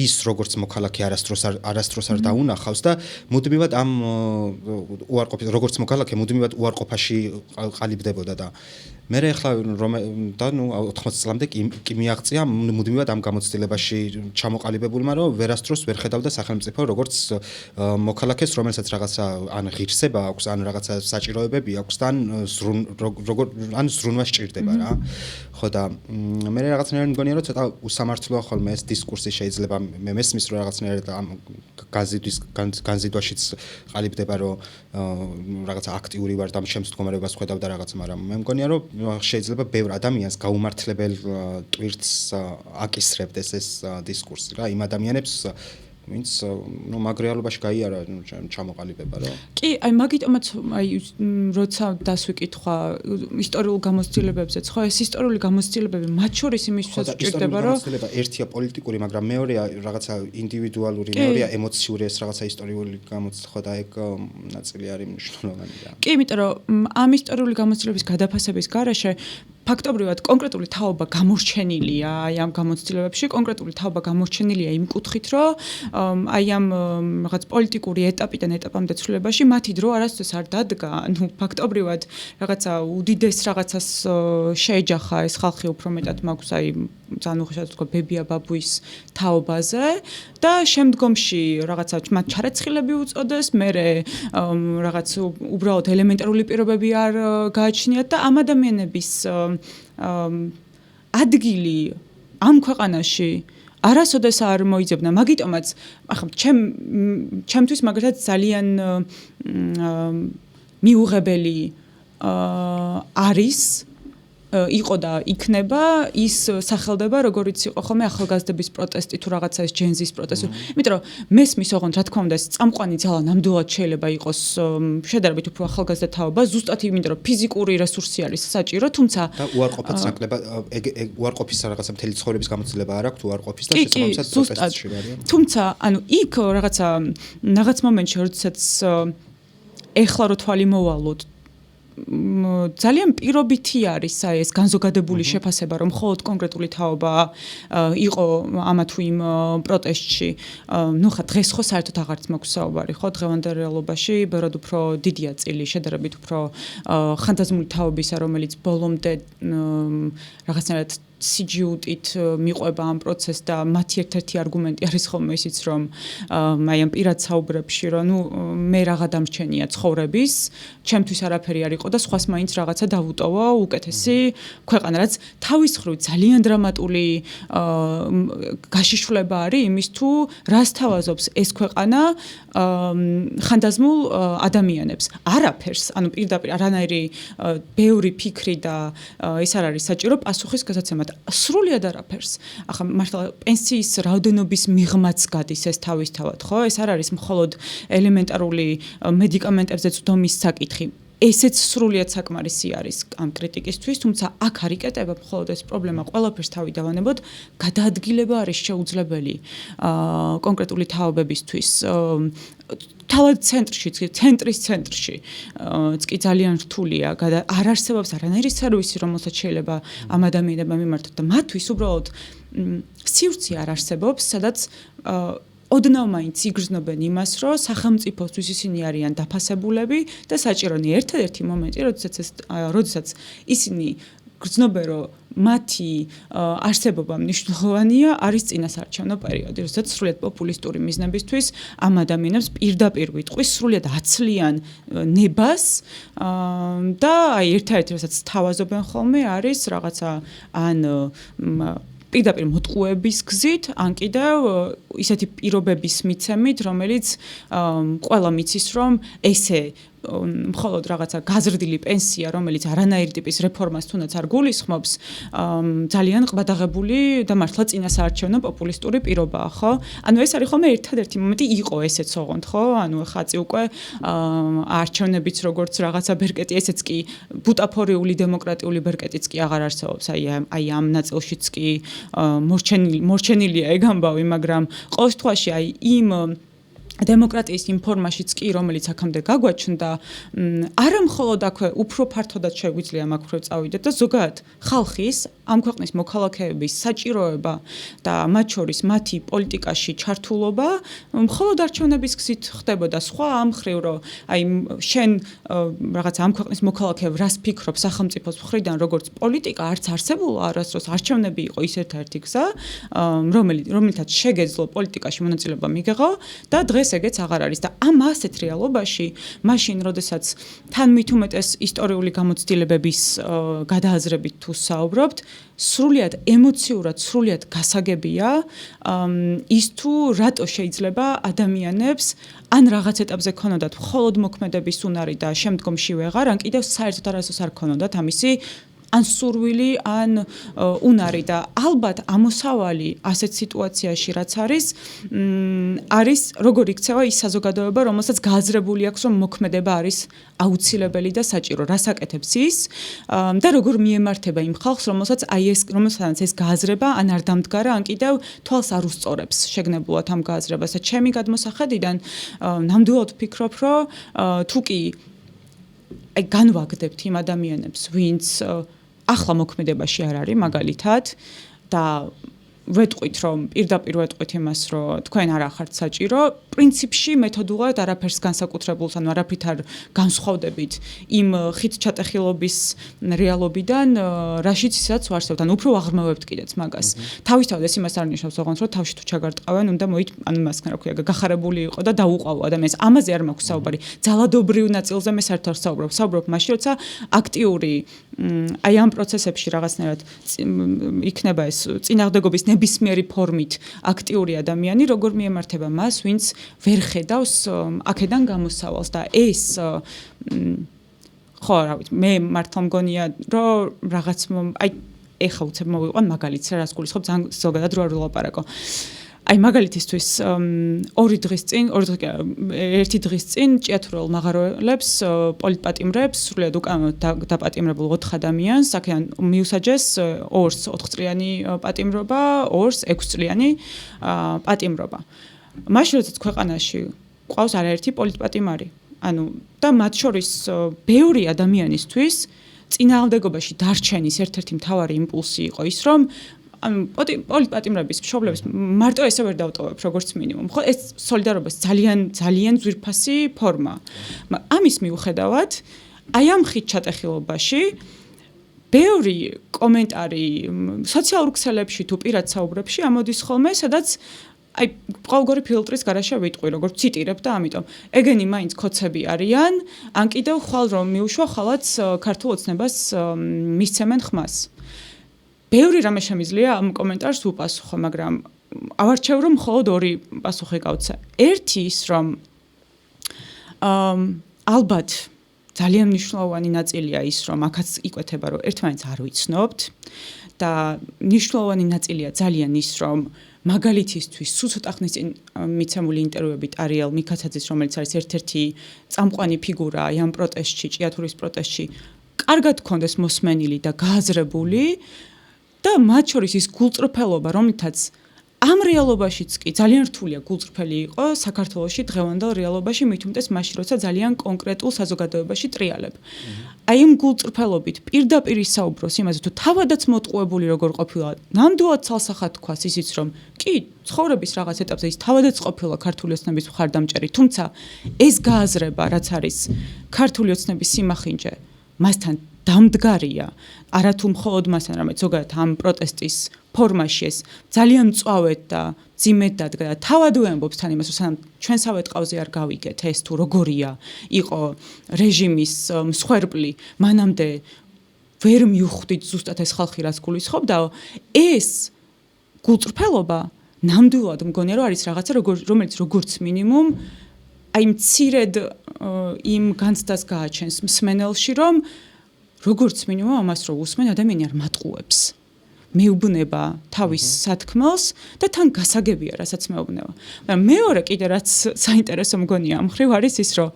ის როგორც მოქალაქე არასდროს არ დაუნახავს და მუდმივად ამ უარყოფით როგორც მოქალაქე მუდმივად უარყოფაში ყალიბდებოდა და მე ახლა და 80 წლამდე კი მიაღწია მუდმივად ამ გამოცდილებაში ჩამოყალიბებულმა, რომ ვერასდროს ვერ ხედავდა სახელმწიფო როგორც მოქალაქეს, რომელსაც რაღაცა ან ღირსება აქვს, ან რაღაცა საჭიროებები აქვს და ან ზრუნვა სჭირდება რა. ხო და მე რაღაცნაირად მგონია, რომ ცოტა უსამართლოა ხოლმე ეს დისკურსი შეიძლება მე მესმის, რომ რაღაცნაირად ამ განზიდვაშიც ყალიბდება, რომ რაღაცა აქტიური ვარ და ჩემს მდგომარეობას ხედავ და რაღაც, მაგრამ მე მგონია, რომ შეიძლება ბევრ ადამიანს გაუმართლებელ ტვირთს აკისრებდეს ეს დისკურსი რა, იმ ადამიანებს ვინც მაგ რეალობაში გაიარა ჩამოყალიბება რა. კი, აი მაგიტომაც როცა დასვიკითხვა ისტორიულ გამოცდილებებზეც, ხო, ეს ისტორიული გამოცდილებები მათ შორის იმისთვისაც ჭირდება, რომ გამოცდილება ერთია პოლიტიკური, მაგრამ მეორეა რაღაცა ინდივიდუალური, მეორეა ემოციური, ეს რაღაცა ისტორიული ხო და ეგ ნაწილი არის მნიშვნელოვანი რა. კი, იმიტომ რომ ამ ისტორიული გამოცდილების გადაფასების გარეშე ფაქტობრივად კონკრეტული თაობა გამორჩენილია აი ამ გამოცდილებებში, კონკრეტული თაობა გამორჩენილია იმ კუთხით, რომ აი ამ რაღაც პოლიტიკური ეტაპიდან ეტაპამდე ცვლილებაში მათი დრო არასდროს არ დადგა. ანუ ფაქტობრივად რაღაცა უდიდეს რაღაცას შეეჯახა ეს ხალხი უფრო მეტად მაქვს აი ზანუხიშად თქვა ბებია-ბაბუის თაობაზე და შემდგომში რაღაცა მათ ჩარეცხილები უწოდეს, მერე რაღაც უბრალოდ ელემენტარული პირობები არ გააჩნიათ და ამ ადამიანების ადგილი ამ ქვეყანაში არასოდეს არ მოიძებნა. მაგიტომაც ახლა ჩემთვის მაგალითად ძალიან მიუღებელი არის იყო და იქნება ის სახელდება, როგორიც იყო ხოლმე ახალგაზრდების პროტესტი თუ რაღაცა ეს ჯენზის პროტესტი. იმიტომ რომ მესმის ოღონდ რა თქმა უნდა ეს წამყვანი ძალა ნამდვილად შეიძლება იყოს შედარებით უფრო ახალგაზრდა თაობა, ზუსტად იმიტომ რომ ფიზიკური რესურსი არის საჭირო, თუმცა და უარყოფაც ნაკლებად უარყოფის რაღაცა მთელი ცხოვრების გამოცდილება არ აქვს, უარყოფის და შესაბამისად პროტესტში ვარია. თუმცა ანუ იქ რაღაც მომენტში როდესაც ეხლა რო თვალი მოვალოთ ძალიან პირობითი არის აი ეს განზოგადებული შეფასება, რომ მხოლოდ კონკრეტული თაობა იყო ამა თუ იმ პროტესტში. ნუ ხა დღეს ხო საერთოდ აღარც მაქვს საუბარი, ხო დღევანდელ რეალობაში ბევრად უფრო დიდია წილი, შედარებით უფრო ხანდაზმული თაობისა, რომელიც ბოლომდე რაღაცნაირად სიჯიუტით მიყვება ამ პროცესს და მათი ერთ-ერთი არგუმენტი არის ხოლმე ისიც, რომ აი ამ პირად საუბრებში, რომ ნუ მე რაღა დამრჩენია ცხოვრების, ჩემთვის არაფერი არ იყო და სხვას მაინც რაღაცა დავუტოვა უკეთესი ქვეყანა, რაც თავის მხრივ ძალიან დრამატული გაშიშვლება არის იმის თუ რას თავაზობს ეს ქვეყანა ხანდაზმულ ადამიანებს. არაფერს, ანუ პირდაპირ არანაირი ბევრი ფიქრი და ეს არ არის საჭირო პასუხის გასაცემად. სრულიად არაფერს. ახლა მართლა პენსიის რაოდენობის მიღმაც გადის ეს თავისთავად, ხო? ეს არ არის მხოლოდ ელემენტარული მედიკამენტებზე წვდომის საკითხი. ესეც სრულიად საკმარისი არის ამ კრიტიკისთვის, თუმცა აქ არ იკეტება მხოლოდ ეს პრობლემა, ყველაფერს თავი დავანებოთ, გადაადგილება არის შეუძლებელი კონკრეტული თაობებისთვის. თავად ცენტრის ცენტრში კი ძალიან რთულია, არ არსებობს არანაირი სერვისი, რომელსაც შეიძლება ამ ადამიანებმა მიმართოთ და მათთვის უბრალოდ სივრცე არ არსებობს, სადაც ოდნავ მაინც იგრძნობენ იმას, რომ სახელმწიფოსთვის ისინი არიან დაფასებულები და საჭირონი ერთადერთი მომენტი, როდესაც ისინი გრძნობენ, რომ მათი არსებობა მნიშვნელოვანია, არის წინასაარჩევნო პერიოდი, როდესაც სრულიად პოპულისტური მიზნებისთვის ამ ადამიანებს პირდაპირ ვიტყვის, სრულიად აცლიან ნებას და აი ერთ-ერთი რასაც თავაზობენ ხოლმე არის რაღაცა ან პირდაპირ მოტყუების გზით, ან კიდევ ისეთი პირობების მიცემით, რომელიც ყველა მიცის, რომ ესე მხოლოდ რაღაცა გაზრდილი პენსია, რომელიც არანაირი ტიპის რეფორმას თუნდაც არ გულისხმობს, ძალიან ყბადაღებული და მართლა წინასაარჩევნო პოპულისტური პირობაა, ხო? ანუ ეს არის ხოლმე ერთადერთი მომენტი, იყო ესეც ოღონდ, ხო? ანუ ხაწი უკვე არჩევნებიც როგორც რაღაცა ბერკეტი, ესეც კი ბუტაფორიული დემოკრატიული ბერკეტიც კი აღარ არსებობს, აი ამ ნაწილშიც კი მორჩენილია ეგ ამბავი, მაგრამ ყოველ შემთხვევაში აი იმ დემოკრატიის იმ ფორმაშიც კი, რომელიც აქამდე გაგვაჩნდა, არა მხოლოდ აქვე უფრო ფართოდაც შეგვიძლია მაგ მხრივ წავიდეთ და ზოგადად ხალხის ამ ქვეყნის მოქალაქეების საჭიროება და მათ შორის მათი პოლიტიკაში ჩართულობა მხოლოდ არჩევნების გზით ხდებოდა. სხვა ამ მხრივ, რომ აი შენ რაღაც ამ ქვეყნის მოქალაქეები რას ფიქრობ სახელმწიფოს მხრიდან, როგორც პოლიტიკა არც არსებულა არასდროს არჩევნები იყო ის ერთ-ერთი გზა, რომელთაც შეგეძლო პოლიტიკაში მონაწილეობა მიგეღო და დღეს ეგეც აღარ არის და ამ ასეთ რეალობაში მაშინ როდესაც თან მით უმეტეს ისტორიული გამოცდილებების გადააზრებით თუ საუბრობთ, სრულიად ემოციურად, სრულიად გასაგებია ის თუ რატო შეიძლება ადამიანებს ან რაღაც ეტაპზე ქონოდათ მხოლოდ მოქმედების უნარი და შემდგომში ვეღარ, ან კიდევ საერთოდ არასდროს არ ქონოდათ ამისი ან სურვილი, ან უნარი და ალბათ ამოსავალი ასეთ სიტუაციაში რაც არის როგორ იქცევა ის საზოგადოება, რომელსაც გააზრებული აქვს, რომ მოქმედება არის აუცილებელი და საჭირო, რას აკეთებს ის და როგორ მიემართება იმ ხალხს, რომელსაც ეს გააზრება ან არ დამდგარა, ან კიდევ თვალს არ უსწორებს შეგნებულად ამ გააზრებას. და ჩემი გადმოსახედიდან ნამდვილად ვფიქრობ, რომ თუ კი განვაგდებთ იმ ადამიანებს, ვინც ახლა მოქმედებაში არ არის მაგალითად და ვეტყვით, რომ პირდაპირ ვეტყვით იმას, რომ თქვენ არ ახართ საჭირო, პრინციპში მეთოდულად არაფერს განსაკუთრებულს, ანუ არაფრით არ განსხვავდებით იმ ხით ჩატეხილობის რეალობიდან, რაშიც ისაც ვარსებთ, ანუ უფრო აღრმავებთ კიდეც მაგას. თავისთავად ეს იმას არ ნიშნავს, ოღონდ რომ თავში თუ ჩაგარტყავენ, უნდა ანუ მას რა ქვია, გახარებული იყო და დაუყავო ადამიანს. ამაზე არ მაქვს საუბარი. ძალადობრივ ნაწილზე მე საერთოდ არ საუბრობ. საუბრობ მაშინ, როცა აქტიური აი ამ პროცესებში რაღაცნაირად იქნება ეს წინააღმდეგობის ნებისმიერი ფორმით აქტიური ადამიანი, როგორ მიემართება მას, ვინც ვერ ხედავს აქედან გამოსავალს და ეს ხო რა ვიცი, მე მართლა მგონია, რომ რაღაც აი ეხა უცებ მოვიყვან მაგალითს, რას გულისხმობ, ძალიან ზოგადად რო არ ვილაპარაკო. აი მაგალითისთვის ერთი დღის წინ ჭიათურელ მაღაროელებს პოლიტპატიმრებს სრულიად უკანონოდ დაპატიმრებულ 4 ადამიანს აქედან მიუსაჯეს 2-ს 4 წლიანი პატიმრობა, 2-ს 6 წლიანი პატიმრობა. მაშინ როდესაც ქვეყანაში ყავს არაერთი პოლიტპატიმარი, ანუ და მათ შორის ბევრი ადამიანისთვის წინააღმდეგობაში დარჩენის ერთ-ერთი მთავარი იმპულსი იყო ის, რომ პოლიტპატიმრების მშობლებს მარტო ესე ვერ დავტოვებ, როგორც მინიმუმ. ხო, ეს სოლიდარობის ძალიან ძვირფასი ფორმა. ამის მიუხედავად, აი ამ ხით ჩატეხილობაში ბევრი კომენტარი სოციალურ ქსელებში თუ პირად საუბრებში ამოდის ხოლმე, სადაც აი ყოველგვარი ფილტრის გარშე ვიტყვი, როგორც ციტირებ და ამიტომ ეგენი მაინც ქოცები არიან, ან კიდევ ხვალ რომ მიუშვა, ხალაც ქართულ ოცნებას მისცემენ ხმას. ბევრი რამე შემიძლია ამ კომენტარს უპასუხო, მაგრამ ავარჩევ რომ მხოლოდ 2 პასუხი გავცე. ერთი ის რომ ალბათ ძალიან მნიშვნელოვანი ნაწილია ის, რომ აქაც იკვეთება, რომ ერთმანეთს არ ვიცნობთ და მნიშვნელოვანი ნაწილია ძალიან ის, რომ მაგალითისთვის სულ ცოტა ხნის წინ მიცემული ინტერვიუებით არიელ მიქაცაძის, რომელიც არის ერთ-ერთი წამყვანი ფიგურა ამ პროტესტში, ჭიათურის პროტესტში, კარგად გქონდეს მოსმენილი და გააზრებული და მათ შორის ის გულწრფელობა, რომლითაც ამ რეალობაშიც კი ძალიან რთულია გულწრფელი იყო საქართველოში დღევანდელ რეალობაში, მით უმეტეს მაშინ, როცა ძალიან კონკრეტულ საზოგადოებაში ტრიალებ. აი ამ გულწრფელობით პირდაპირ ისაუბროს იმაზე, თუ თავადაც მოტყუებული როგორ ყოფილა, ნამდვილად ცალსახად თქვას ისიც, რომ კი, ცხოვრების რაღაც ეტაპზე ის თავადაც ყოფილა ქართული ოცნების მხარდამჭერი, თუმცა ეს გააზრება, რაც არის ქართული ოცნების სიმახინჯე, მასთან დამდგარია, არათუ მხოლოდ მას, არამედ ზოგადად ამ პროტესტის ფორმაში ეს ძალიან მწვავედ და ძიმედ დადგა და თავად ვამბობს თან იმას, რომ სანამ ჩვენ სავე ტყავზე არ გავიგეთ ეს თუ როგორია იყო რეჟიმის მსხვერპლი, მანამდე ვერ მივხვდით ზუსტად ეს ხალხი რას გულისხმობდა, ეს გულწრფელობა ნამდვილად მგონია, რომ არის რაღაცა, რომელიც როგორც მინიმუმ აი მცირედ იმ განცდას გააჩენს მსმენელში, რომ როგორც მინიმუმ ამას რო უსმენ ადამიანი არ მატყუებს. მეუბნება თავის სათქმელს და თან გასაგებია, რასაც მეუბნება. მაგრამ მეორე კიდე რაც საინტერესო მგონია ამ ხრივ არის ის, რომ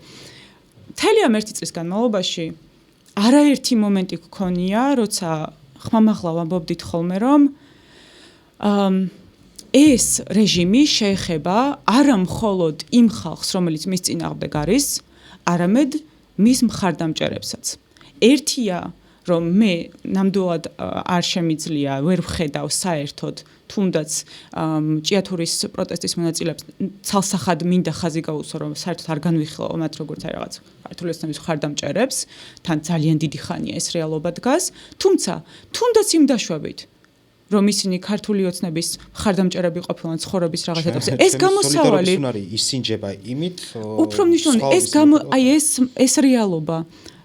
მთელი ამ 1 წლის განმავლობაში არაერთი მომენტი გქონია, როცა ხმამაღლა ვამბობდით ხოლმე, რომ ეს რეჟიმი შეეხება არა მხოლოდ იმ ხალხს, რომელიც მის წინააღმდეგ არის, არამედ მის მხარდამჭერებსაც. ერთია, რომ მე ნამდვილად არ შემიძლია ვერ ვხედავ საერთოდ თუნდაც ჭიათურის პროტესტის მონაწილეებს ცალსახად მინდა ხაზი გაუსვა, რომ საერთოდ არ განვიხილავ მათ როგორც აი რაღაც ქართული ოცნების მხარდამჭერებს, თან ძალიან დიდი ხანია ეს რეალობა დგას, თუმცა თუნდაც იმ დაშვებით რომ ისინი ქართული ოცნების მხარდამჭერები ყოფილან ცხოვრების რაღაც ეტაპზე. ეს გამოსავალი ისინჯება იმით, უფრო მნიშვნელოვანი ეს რეალობა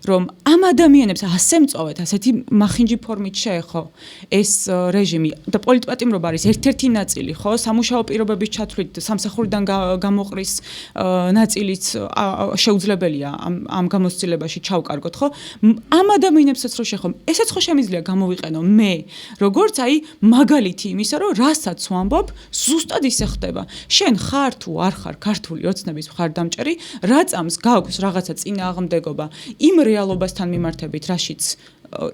რომ ამ ადამიანებს ასე მწოვეთ, ასეთი მახინჯი ფორმით შეეხო ეს რეჟიმი და პოლიტპატიმრობა არის ერთ-ერთი ნაწილი, ხო, სამუშაო პირობების ჩათვლით სამსახურიდან გამოყრის ნაწილიც შეუძლებელია ამ გამოცდილებაში ჩავკარგოთ, ხო? ამ ადამიანებსაც რო შეხო, ესეც ხო შემიძლია გამოვიყენო მე, როგორც აი მაგალითი იმისა, რომ რასაც ვამბობ, ზუსტად ისე ხდება. შენ ხარ თუ არ ხარ ქართული ოცნების მხარდამჭერი, რა წამს გაქვს რაღაცა წინააღმდეგობა იმ რეალობასთან მიმართებით, რაშიც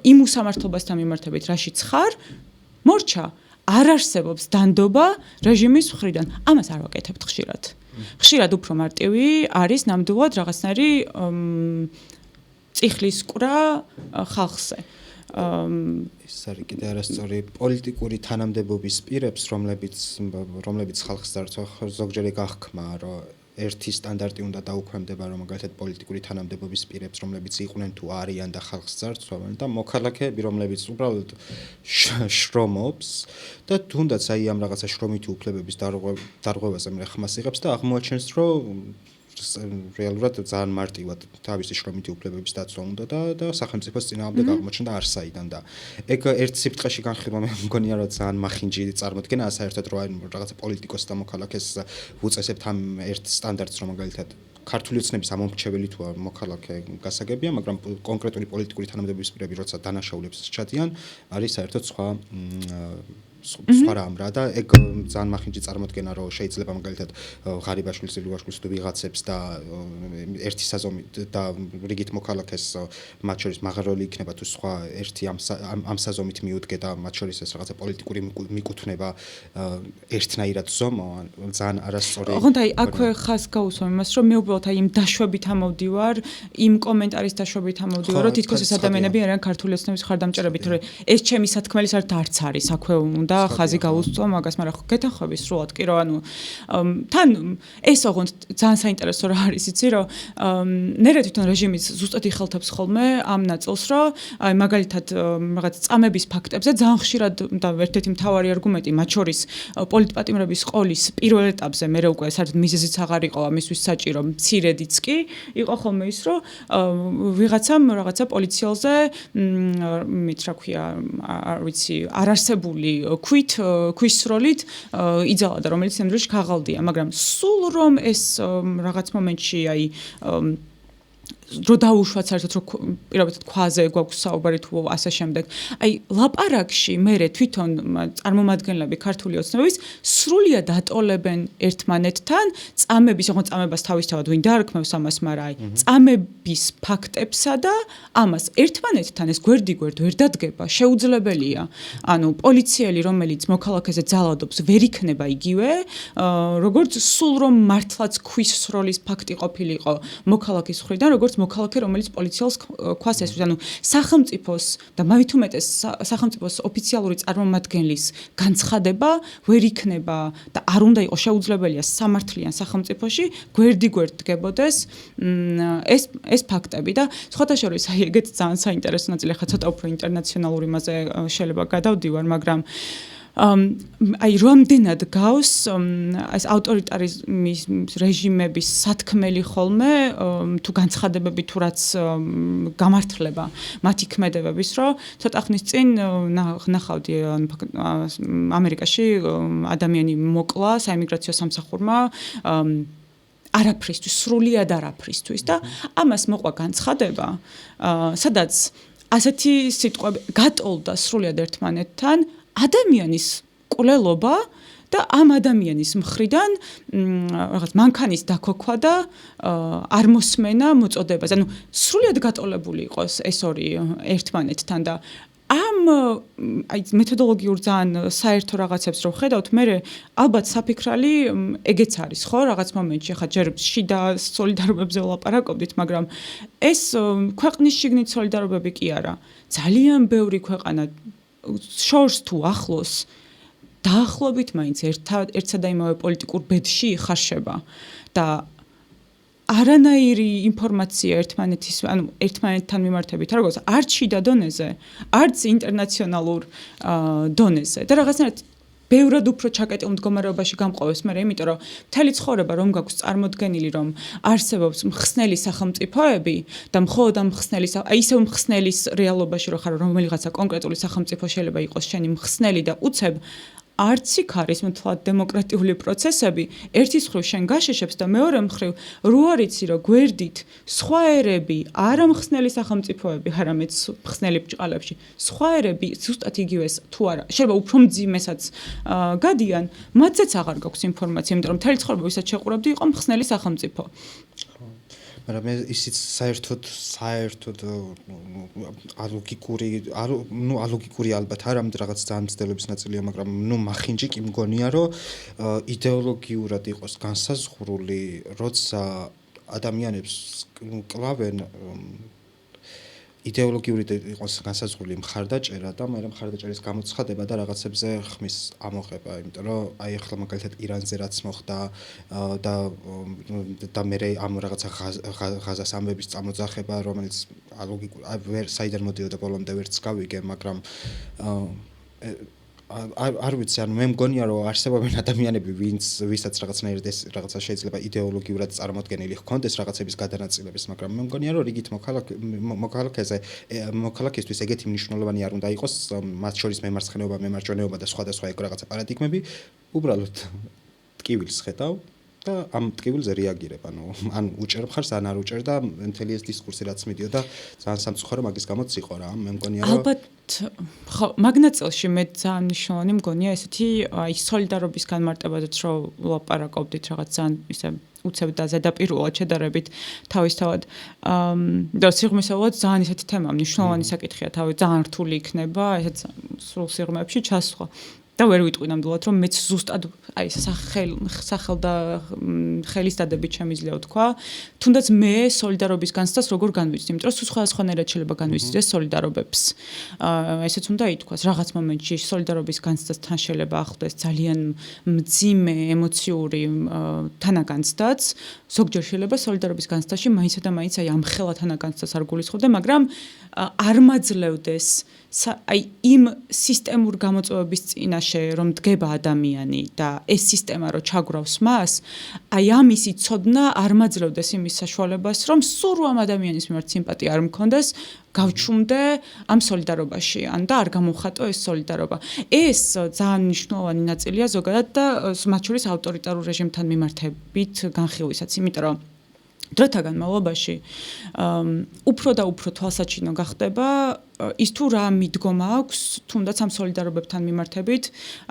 იმ უსამართლობასთან მიმართებით, რაშიც ხარ, მორჩა, არ არსებობს დანდობა რეჟიმის მხრიდან. ამას არ ვაკეთებთ ხშირად. ხშირად უფრო მარტივი არის ნამდვილად რაღაცნაირი წიხლის ყვრა ხალხზე. ეს არის კიდე არასწორი პოლიტიკური თანამდებობის პირებს, რომლებიც ხალხს ზოგჯერ გახქმა, რომ ერთი სტანდარტი უნდა დაუქვემდება, რომ მაგალითად პოლიტიკური თანამდებობის პირებს, რომლებიც იყვნენ თუ არიან და ხალხს ძარცვავენ და მოქალაქეები, რომლებიც უბრალოდ შრომობს და თუნდაც აი ამ რაღაცა შრომითი უფლებების დარღვევაზე მე ხმას იღებს და აღმოაჩენს, რომ რეალურად ძალიან მარტივად თავისი შრომითი უფლებების დაცვა უნდა და სახელმწიფოს წინააღმდეგ აღმოჩნდა არსაიდან და ეგ ერთ სიფრთხეში განხილვა მე მგონია რომ ძალიან მახინჯი წარმოდგენა საერთოდ რომ აი რაღაცა პოლიტიკოს და მოქალაქეს უწესებთ ამ ერთ სტანდარტს რომ მაგალითად ქართული ოცნების ამომრჩეველი თუ მოქალაქე გასაგებია, მაგრამ კონკრეტული პოლიტიკური თანამდებობის პირები როცა დანაშაულებს ჩადიან, არის საერთოდ სხვა რამ რა და ეგ ძალიან მახინჯი წარმოდგენა რომ შეიძლება მაგალითად ღარიბაშვილს ლუაშვილს თუ ვიღაცებს და ერთი საზომით და რიგით მოქალაქეს მათ შორის მაღაროელი იქნება თუ სხვა ერთი ამ საზომით მიუდგე და მათ შორის ეს რაღაცა პოლიტიკური მიკუთვნება ერთნაირად ზომო ძალიან არასწორი. ოღონდ აი აქვე ხას გაუსვამ იმას რომ მე უბრალოდ აი იმ დაშვებით ამოვდივარ, იმ კომენტარის დაშვებით ამოვდივარ, რომ თითქოს ეს ადამიანები არიან ქართული ოცნების მხარდამჭერები, თორე ეს ჩემი სათქმელი საერთოდ არც არის აქვე და ხაზი გაუსწვა მაგას, მაგრამ ხო გეთანხმები სრულად კი რომ თან ეს ოღონდ ძალიან საინტერესო რა არის იცი რომ ნერე თვითონ რეჟიმის ზუსტად იხელთებს ხოლმე ამ ნაწილს რომ აი მაგალითად რაღაც წამების ფაქტებზე ძალიან ხშირად და ერთ-ერთი მთავარი არგუმენტი მათ შორის პოლიტპატიმრების ყოლის პირველ ეტაპზე მე უკვე საერთოდ მიზეზიც აღარ იყო ამისთვის საჭირო მცირედიც კი იყო ხოლმე ის რომ ვიღაცამ რაღაცა პოლიციელზე მით რა ქვია არ ვიცი არარსებული ქვის სროლით იძალა და რომელიც იმ დროში ქაღალდია, მაგრამ სულ რომ ეს რაღაც მომენტში აი რო დაუშვათ საერთოდ რომ პირობითად ქვაზე გვაქვს საუბარი თუ ასე შემდეგ. აი ლაპარაკში მე თვითონ წარმომადგენლები ქართული ოცნების სრულიად ატოლებენ ერთმანეთთან წამების, ოღონდ წამებას თავისთავად ვინ დაარქმევს ამას, მაგრამ აი წამების ფაქტებსა და ამას ერთმანეთთან ეს გვერდიგვერდ ვერ დადგება, შეუძლებელია. ანუ პოლიციელი რომელიც მოქალაქეზე ძალადობს, ვერ იქნება იგივე, როგორც სულ რომ მართლაც ქვის სროლის ფაქტი ყოფილიყო მოქალაქის მხრიდან, როგორც მოქალაქე რომელიც პოლიციელს ქვას ესვრის, ანუ სახელმწიფოს და მით უმეტეს სახელმწიფოს ოფიციალური წარმომადგენლის განცხადება ვერ იქნება და არ უნდა იყოს შეუძლებელია სამართლიან სახელმწიფოში გვერდიგვერდ დგებოდეს ეს ფაქტები და სხვათა შორის აი ეგეც ძალიან საინტერესო ნაწილი, ხა ცოტა უფრო ინტერნაციონალური მასე შეიძლება გადავდივარ, მაგრამ აი რამდენად გავს ეს ავტორიტარიზმის რეჟიმების სათქმელი ხოლმე თუ განცხადებები თუ რაც გამართლება მათი ქმედებების რომ ცოტა ხნის წინ ნახავდი ამერიკაში ადამიანი მოკლა საიმიგრაციო სამსახურმა არაფრისთვის, სრულიად არაფრისთვის და ამას მოყვა განცხადება სადაც ასეთი სიტყვები გატოლდა სრულიად ერთმანეთთან ადამიანის კვლელობა და ამ ადამიანის მხრიდან რაღაც მანქანის დაქოქვა და არ მოსმენა მოწოდებას. ანუ სრულიად გატოლებული იყოს ეს ორი ერთმანეთთან და ამ აი მეთოდოლოგიურ ძალიან საერთო რაღაცებს რო ხედავთ, მე ალბათ საფიქრალი ეგეც არის, ხო, რაღაც მომენტში, ხა ჯერ შიდა სოლიდარობებზე ვლაპარაკობდით, მაგრამ ეს ქვეყნის შიგნით სოლიდარობები კი არა. ძალიან ბევრი ქვეყანა შორს თუ ახლოს დაახლოებით მაინც ერთსა და იმავე პოლიტიკურ ბედში იხარშება და არანაირი ინფორმაცია ერთმანეთთან მიმართებით, როგორც არც შიდა დონეზე, არც ინტერნაციონალურ დონეზე და რაღაცნაირად ბევრად უფრო ჩაკეტილ მდგომარეობაში გამყოვებს მე, იმიტომ რომ მთელი ცხოვრება რომ გაქვს წარმოდგენილი, რომ არსებობს მხსნელი სახელმწიფოები და მხოლოდ ამ მხსნელი, ისევ მხსნელის რეალობაში რო ხარ, რომელიღაცა კონკრეტული სახელმწიფო შეიძლება იყოს შენი მხსნელი და უცებ არც იქ არის მთლად დემოკრატიული პროცესები, ერთის მხრივ შენ გაშეშებს და მეორე მხრივ რო არიცი რომ გვერდით სხვა ერები, არა მხსნელი სახელმწიფოები, არამედ მხსნელი ბრჭყალებში, სხვა ერები ზუსტად იგივეს თუ არა, შეიძლება უფრო მძიმესაც გადიან, მათზეც აღარ გაქვს ინფორმაცია, იმიტომ რომ მთელი ცხოვრება ვისაც შეყურებდი იყო მხსნელი სახელმწიფო. მაგრამ ისიც საერთოდ ალოგიკური ალბათ არ ამით რაღაც ძალიან მცდელობის ნაწილია, მაგრამ მახინჯი კი მგონია, რომ იდეოლოგიურად იყოს განსაზღვრული, როცა ადამიანებს კლავენ იდეოლოგიური იყოს განსაზღვრული მხარდაჭერა და მე მხარდაჭერის გამოცხადება და რაღაცებზე ხმის ამოღება, იმიტომ რომ აი ახლა მაგალითად ირანზე რაც მოხდა და მე ამ რაღაცა ღაზას ამბების წამოძახება, რომელიც ვერ საიდან მოდიოდა ბოლომდე ვერც გავიგე, მაგრამ არ ვიცი, ანუ მე მგონია, რომ არსებობენ ადამიანები, ვისაც რაღაცა შეიძლება იდეოლოგიურად წარმოდგენილი ჰქონდეს რაღაცების გადანაწილების, მაგრამ მე მგონია, რომ რიგით მოქალაქისთვის ეგეთი მნიშვნელოვანი არ უნდა იყოს, მათ შორის მემარცხენეობა, მემარჯვენეობა და სხვადასხვა ეგ რაღაცა პარადიგმები, უბრალოდ ტკივილს ხედავ და ამ ტკივილზე რეაგირებ, ან უჭერ მხარს, ან არ უჭერ და მთელი ეს დისკურსი რაც მიდიოდა, ძალიან სამწუხარო მაგის გამოც იყო რა, მე მგონია, რომ ალბათ ხო, მაგნაწილში მე ძალიან მნიშვნელოვანი მგონია ესეთი აი სოლიდარობის განმარტებადაც რო ვლაპარაკობდით რაღაც ძალიან ისე უცებ და ზედაპირულად შედარებით თავისთავად და სიღრმისეულად ძალიან ისეთი თემა მნიშვნელოვანი საკითხია, ძალიან რთული იქნება ესეც სრულ სიღრმეებში ჩასვლა. და ვერ ვიტყვი ნამდვილად, რომ მეც ზუსტად აი სახელ და ხელის დადებით შემიძლია ვთქვა, თუნდაც მე სოლიდარობის განცდას როგორ განვიცდი, იმიტომ რომ სულ სხვადასხვანაირად შეიძლება განვიცდეს სოლიდარობებს. ესეც უნდა ითქვას, რაღაც მომენტში სოლიდარობის განცდას თან შეიძლება ახლდეს ძალიან მძიმე ემოციური თანაგანცდაც, ზოგჯერ შეიძლება სოლიდარობის განცდაში მაინცა და მაინც აი ამ ხელა თანაგანცდას არ გულისხმობდე, მაგრამ არ მაძლევდეს აი იმ სისტემურ გამოწვევების წინაშე რომ დგება ადამიანი და ეს სისტემა რო ჩაგვრავს მას, აი ამისი ცოდნა არ მაძლევდეს იმის საშუალებას, რომ სულ ამ ადამიანის მიმართ სიმპათია არ მქონდეს, გავჩუმდე ამ სოლიდარობაში, ან და არ გამოვხატო ეს სოლიდარობა. ეს ძალიან მნიშვნელოვანი ნაწილია ზოგადად და მათ შორის ავტორიტარულ რეჟიმთან მიმართებით განხილვისაც, იმიტომ რომ დროთა განმავლობაში უფრო და უფრო თვალსაჩინო გახდება ის თუ რა მიდგომა აქვს თუნდაც ამ სოლიდარობებთან მიმართებით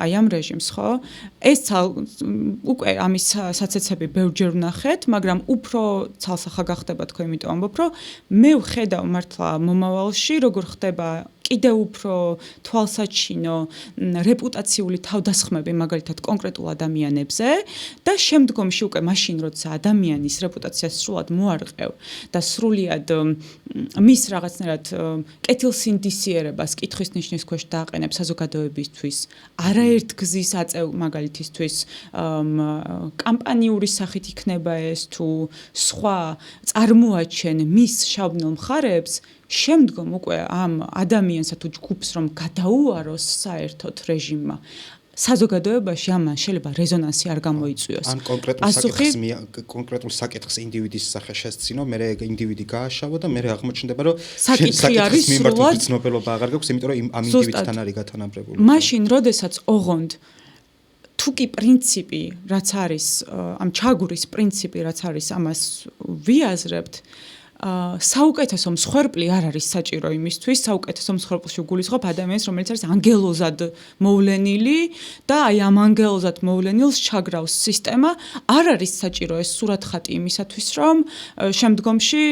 აი ამ რეჟიმს, ხო? ეს უკვე ამის საცეცები ბევრჯერ ვნახეთ, მაგრამ უფრო ცალსახა გახდება თქო, იმიტომ ამბობ, რომ მე ვხედავ მართლა მომავალში როგორ ხდება კიდევ უფრო თვალსაჩინო რეპუტაციული თავდასხმები მაგალითად კონკრეტულ ადამიანებზე და შემდგომში უკვე მაშინ როცა ადამიანის რეპუტაციას სრულად მოარყევ და სრულად მის რაღაცნაირად კეთილსინდისიერებას კითხვის ნიშნის ქვეშ დააყენებ საზოგადოებისთვის არაერთ გზის აწევ მაგალითისთვის კამპანიური სახით იქნება ეს თუ სხვა წარმოაჩენ მის შავნელ მხარეებს შემდგომ უკვე ამ ადამიანსა თუ ჯგუფს რომ გადაუაროს საერთოდ რეჟიმმა საზოგადოებაში ამან შეიძლება რეზონანსი არ გამოიწვიოს. ან კონკრეტულ საკითხს ინდივიდის სახე შესწინო, მე ინდივიდი გააშავო და მე აღმოჩნდება რომ საკითხი არის სრულად ცნობილობა აღარ გაქვს, იმიტომ რომ ამ ინდივიდთან არის გათანაბრებული. მაშინ როდესაც ოღონდ თუკი პრინციპი რაც არის ამ ჩაგვრის პრინციპი რაც არის ამას ვიაზრებთ საუკეთესო მსხვერპლი არ არის საჭირო იმისთვის, საუკეთესო მსხვერპლში გულისხმობ ადამიანს, რომელიც არის ანგელოზად მოვლენილი და აი ამ ანგელოზად მოვლენილს ჩაგრავს სისტემა, არ არის საჭირო ეს სურათხატი იმისათვის, რომ შემდგომში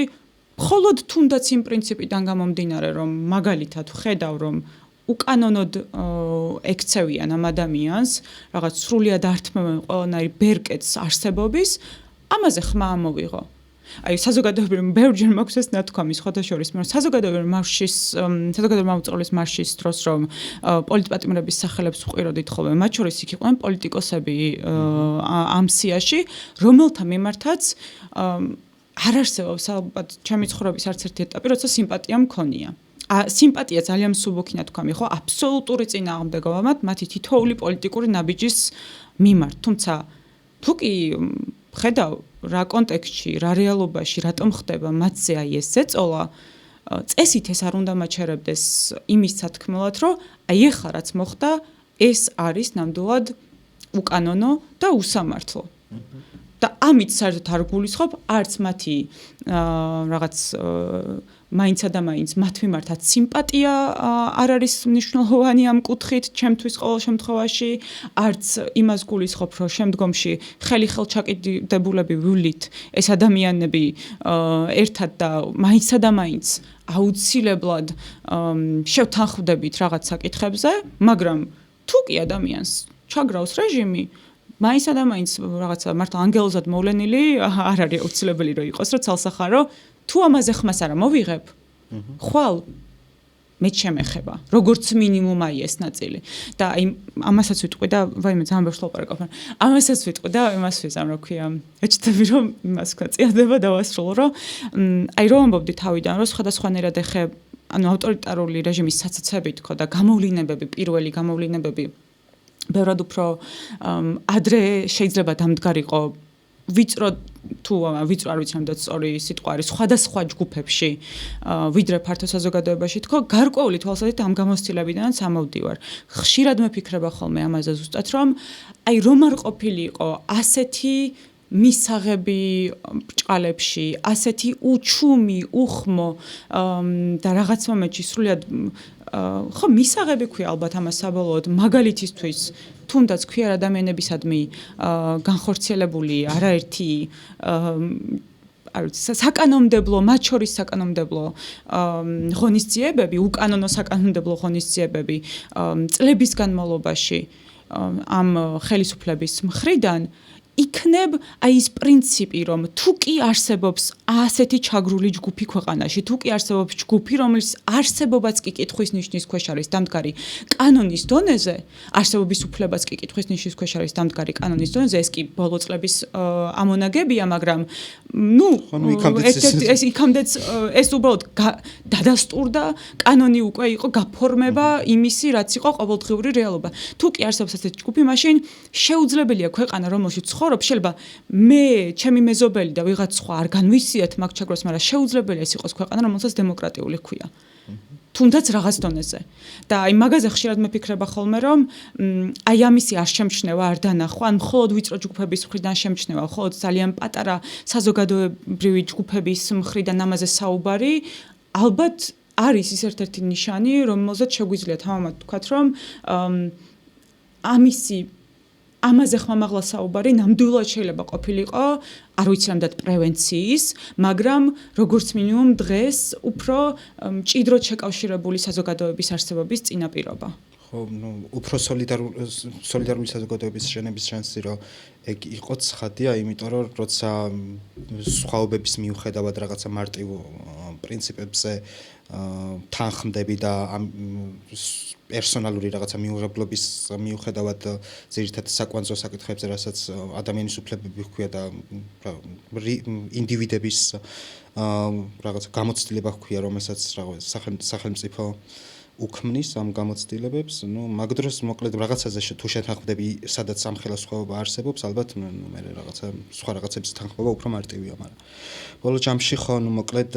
მხოლოდ თუნდაც იმ პრინციპიდან გამომდინარე, რომ მაგალითად ხედავ, რომ უკანონოდ ექცევიან ამ ადამიანს, რაღაც სრულიად ართმევენ ყველანაირ ბერკეტს არსებობის, ამაზე ხმა ამოვიღო. აი საზოგადოებრივ ბევრჯერ მაქვს ეს ნათქვამი სხვადასხვის მე საზოგადოებრივ მამოწყრობის მარშის დროს რომ პოლიტპატიმრების სახელებს ვყიროდით ხოლმე მათ შორის იქ იყვნენ პოლიტიკოსები ამ სიაში რომელთა მიმართაც არ არსებობს ალბათ ჩემი ცხოვრების არც ერთი ეტაპი როცა სიმპათია მქონია სიმპათია ძალიან მსუბუქი თქვამი, ხო, აბსოლუტური წინააღმდეგობა მათი თითოეული პოლიტიკური ნაბიჯის მიმართ. თუმცა თუ კი ხედავ რა კონტექსტში, რა რეალობაში, რატომ ხდება მათზე აი ეს ზეწოლა, წესით ეს არ უნდა მაჩერებდეს იმის სათქმელად, რომ აი ეხლა რაც მოხდა, ეს არის ნამდვილად უკანონო და უსამართლო. და ამით საერთოდ არ გულისხმობ არც მათი რაღაც მაინცა და მაინც მათ მიმართაც სიმპათია არ არის მნიშვნელოვანი ამ კუთხით ჩემთვის ყოველ შემთხვევაში არც იმას გულისხმობ რომ შემდგომში ხელჩაკიდებულები ვივლით ეს ადამიანები ერთად და მაინცა და მაინც აუცილებლად შევთანხმდებით რაღაც საკითხებზე მაგრამ თუ კი ადამიანს ჩაგრავს რეჟიმი მაინც და მაინც რაღაცა მართლა ანგელოზად მოვლენილი არ არის აუცილებელი რომ იყოს რომ ცალსახარო თუ ამაზე ხმას არ მოვიღებ ხვალ მე შემეხება როგორც მინიმუმ აი ეს ნაწილი და აი ამასაც ვიტყვი და ვაიმე ძალიან ბევრს ლაპარაკობ ამასაც ვიტყვი და იმას ვიზამ რა ქვია ეჭდები რომ იმას თქვა წიადება დავასრულო რომ აი რომ ამბობდი თავიდან რომ სხვადასხვანაირად ეხე ანუ ავტორიტარული რეჟიმის საცაცები თქო და გამოვლინებები პირველი გამოვლინებები ბევრად უფრო ადრე შეიძლება დამდგარიყო ვიწრო თუ ვიწრო არ ვიცი რამდენად სწორი სიტყვა არის სხვადასხვა ჯგუფებში ვიდრე ფართო საზოგადოებაში თქო გარკვეული თვალსაზრისით ამ გამოცდილებიდანაც ამოვდივარ ხშირად მეფიქრება ხოლმე ამაზე ზუსტად რომ აი რომ არ ყოფილიყო ასეთი მისაღები ბრჭყალებში ასეთი უჩუმი უხმო და რაღაც მომენტში სრულიად ხო მისაღები ქვია ალბათ ამას საბოლოოდ მაგალითისთვის თუნდაც ქვია ადამიანებისადმი განხორციელებული არაერთი საკანონმდებლო მათ შორის საკანონმდებლო ღონისძიებები უკანონო საკანონმდებლო ღონისძიებები წლების განმავლობაში ამ ხელისუფლების მხრიდან იქნებ აი ის პრინციპი რომ თუ კი არსებობს ასეთი ჩაგრული ჯგუფი ქვეყანაში თუ კი არსებობს ჯგუფი რომელიც არსებობაც კი კითხვის ნიშნის ქვეშ არის დამდგარი კანონის დონეზე არსებობის უფლებაც კი კითხვის ნიშნის ქვეშ არის დამდგარი კანონის დონეზე ეს კი ბოლო წლების ამონაგებია მაგრამ ნუ ეს იქამდეც ეს უბრალოდ დადასტურდა კანონი უკვე იყო გაფორმება იმისი რაც იყო ყოველდღიური რეალობა თუ კი არსებობს ასეთი ჯგუფი მაშინ შეუძლებელია ქვეყანა რომელშიც შეიძლება მე ჩემი მეზობელი და ვიღაც სხვა არ განვისიათ მაგ ჩაგროს, მაგრამ შეუძლებელია ეს იყოს ქვეყანა, რომელსაც დემოკრატიული ჰქვია. თუნდაც რაღაც დონეზე. და აი მაგაზე ხშირად მეფიქრება ხოლმე, რომ აი ამისი არ შემჩნევა, არ დანახვა, ან მხოლოდ ვიწრო ჯგუფების მხრიდან შემჩნევა, მხოლოდ ძალიან პატარა საზოგადოებრივი ჯგუფების მხრიდან ამაზე საუბარი, ალბათ არის ის ერთ-ერთი ნიშანი, რომელზეც შეგვიძლია თამამად ვთქვათ, რომ ამაზე ხმამაღლა საუბარი ნამდვილად შეიძლება ყოფილიყო, არ ვიცი რამდენად პრევენციის, მაგრამ როგორც მინიმუმ დღეს უფრო მჭიდროდ შეკავშირებული საზოგადოების არსებობის წინაპირობა. ხო, ნუ უფრო სოლიდარული საზოგადოების შენების შანსი რომ ეგ იყო ცხადია, იმიტომ რომ როცა სხვაობების მიუხედავად რაღაცა მარტივ პრინციპებზე თანხმდები და პერსონალური რაღაცა მიუღებლობის მიუხედავად ძირითადად საკვანძო საკითხებზე, რასაც ადამიანის უფლებები ჰქვია და ინდივიდების რაღაცა გამოცდილება ჰქვია, რომელსაც სახელმწიფო უქმნის ამ გამოცდილებებს, ნუ მაგ დროს მოკლედ რაღაცაზე თუ შეთანხმდები, სადაც სამხელო სხვაობა არსებობს, ალბათ მე რაღაცა სხვა რაღაცების თანხმობა უფრო მარტივია, მაგრამ ბოლო ჯამში ხო, ნუ მოკლედ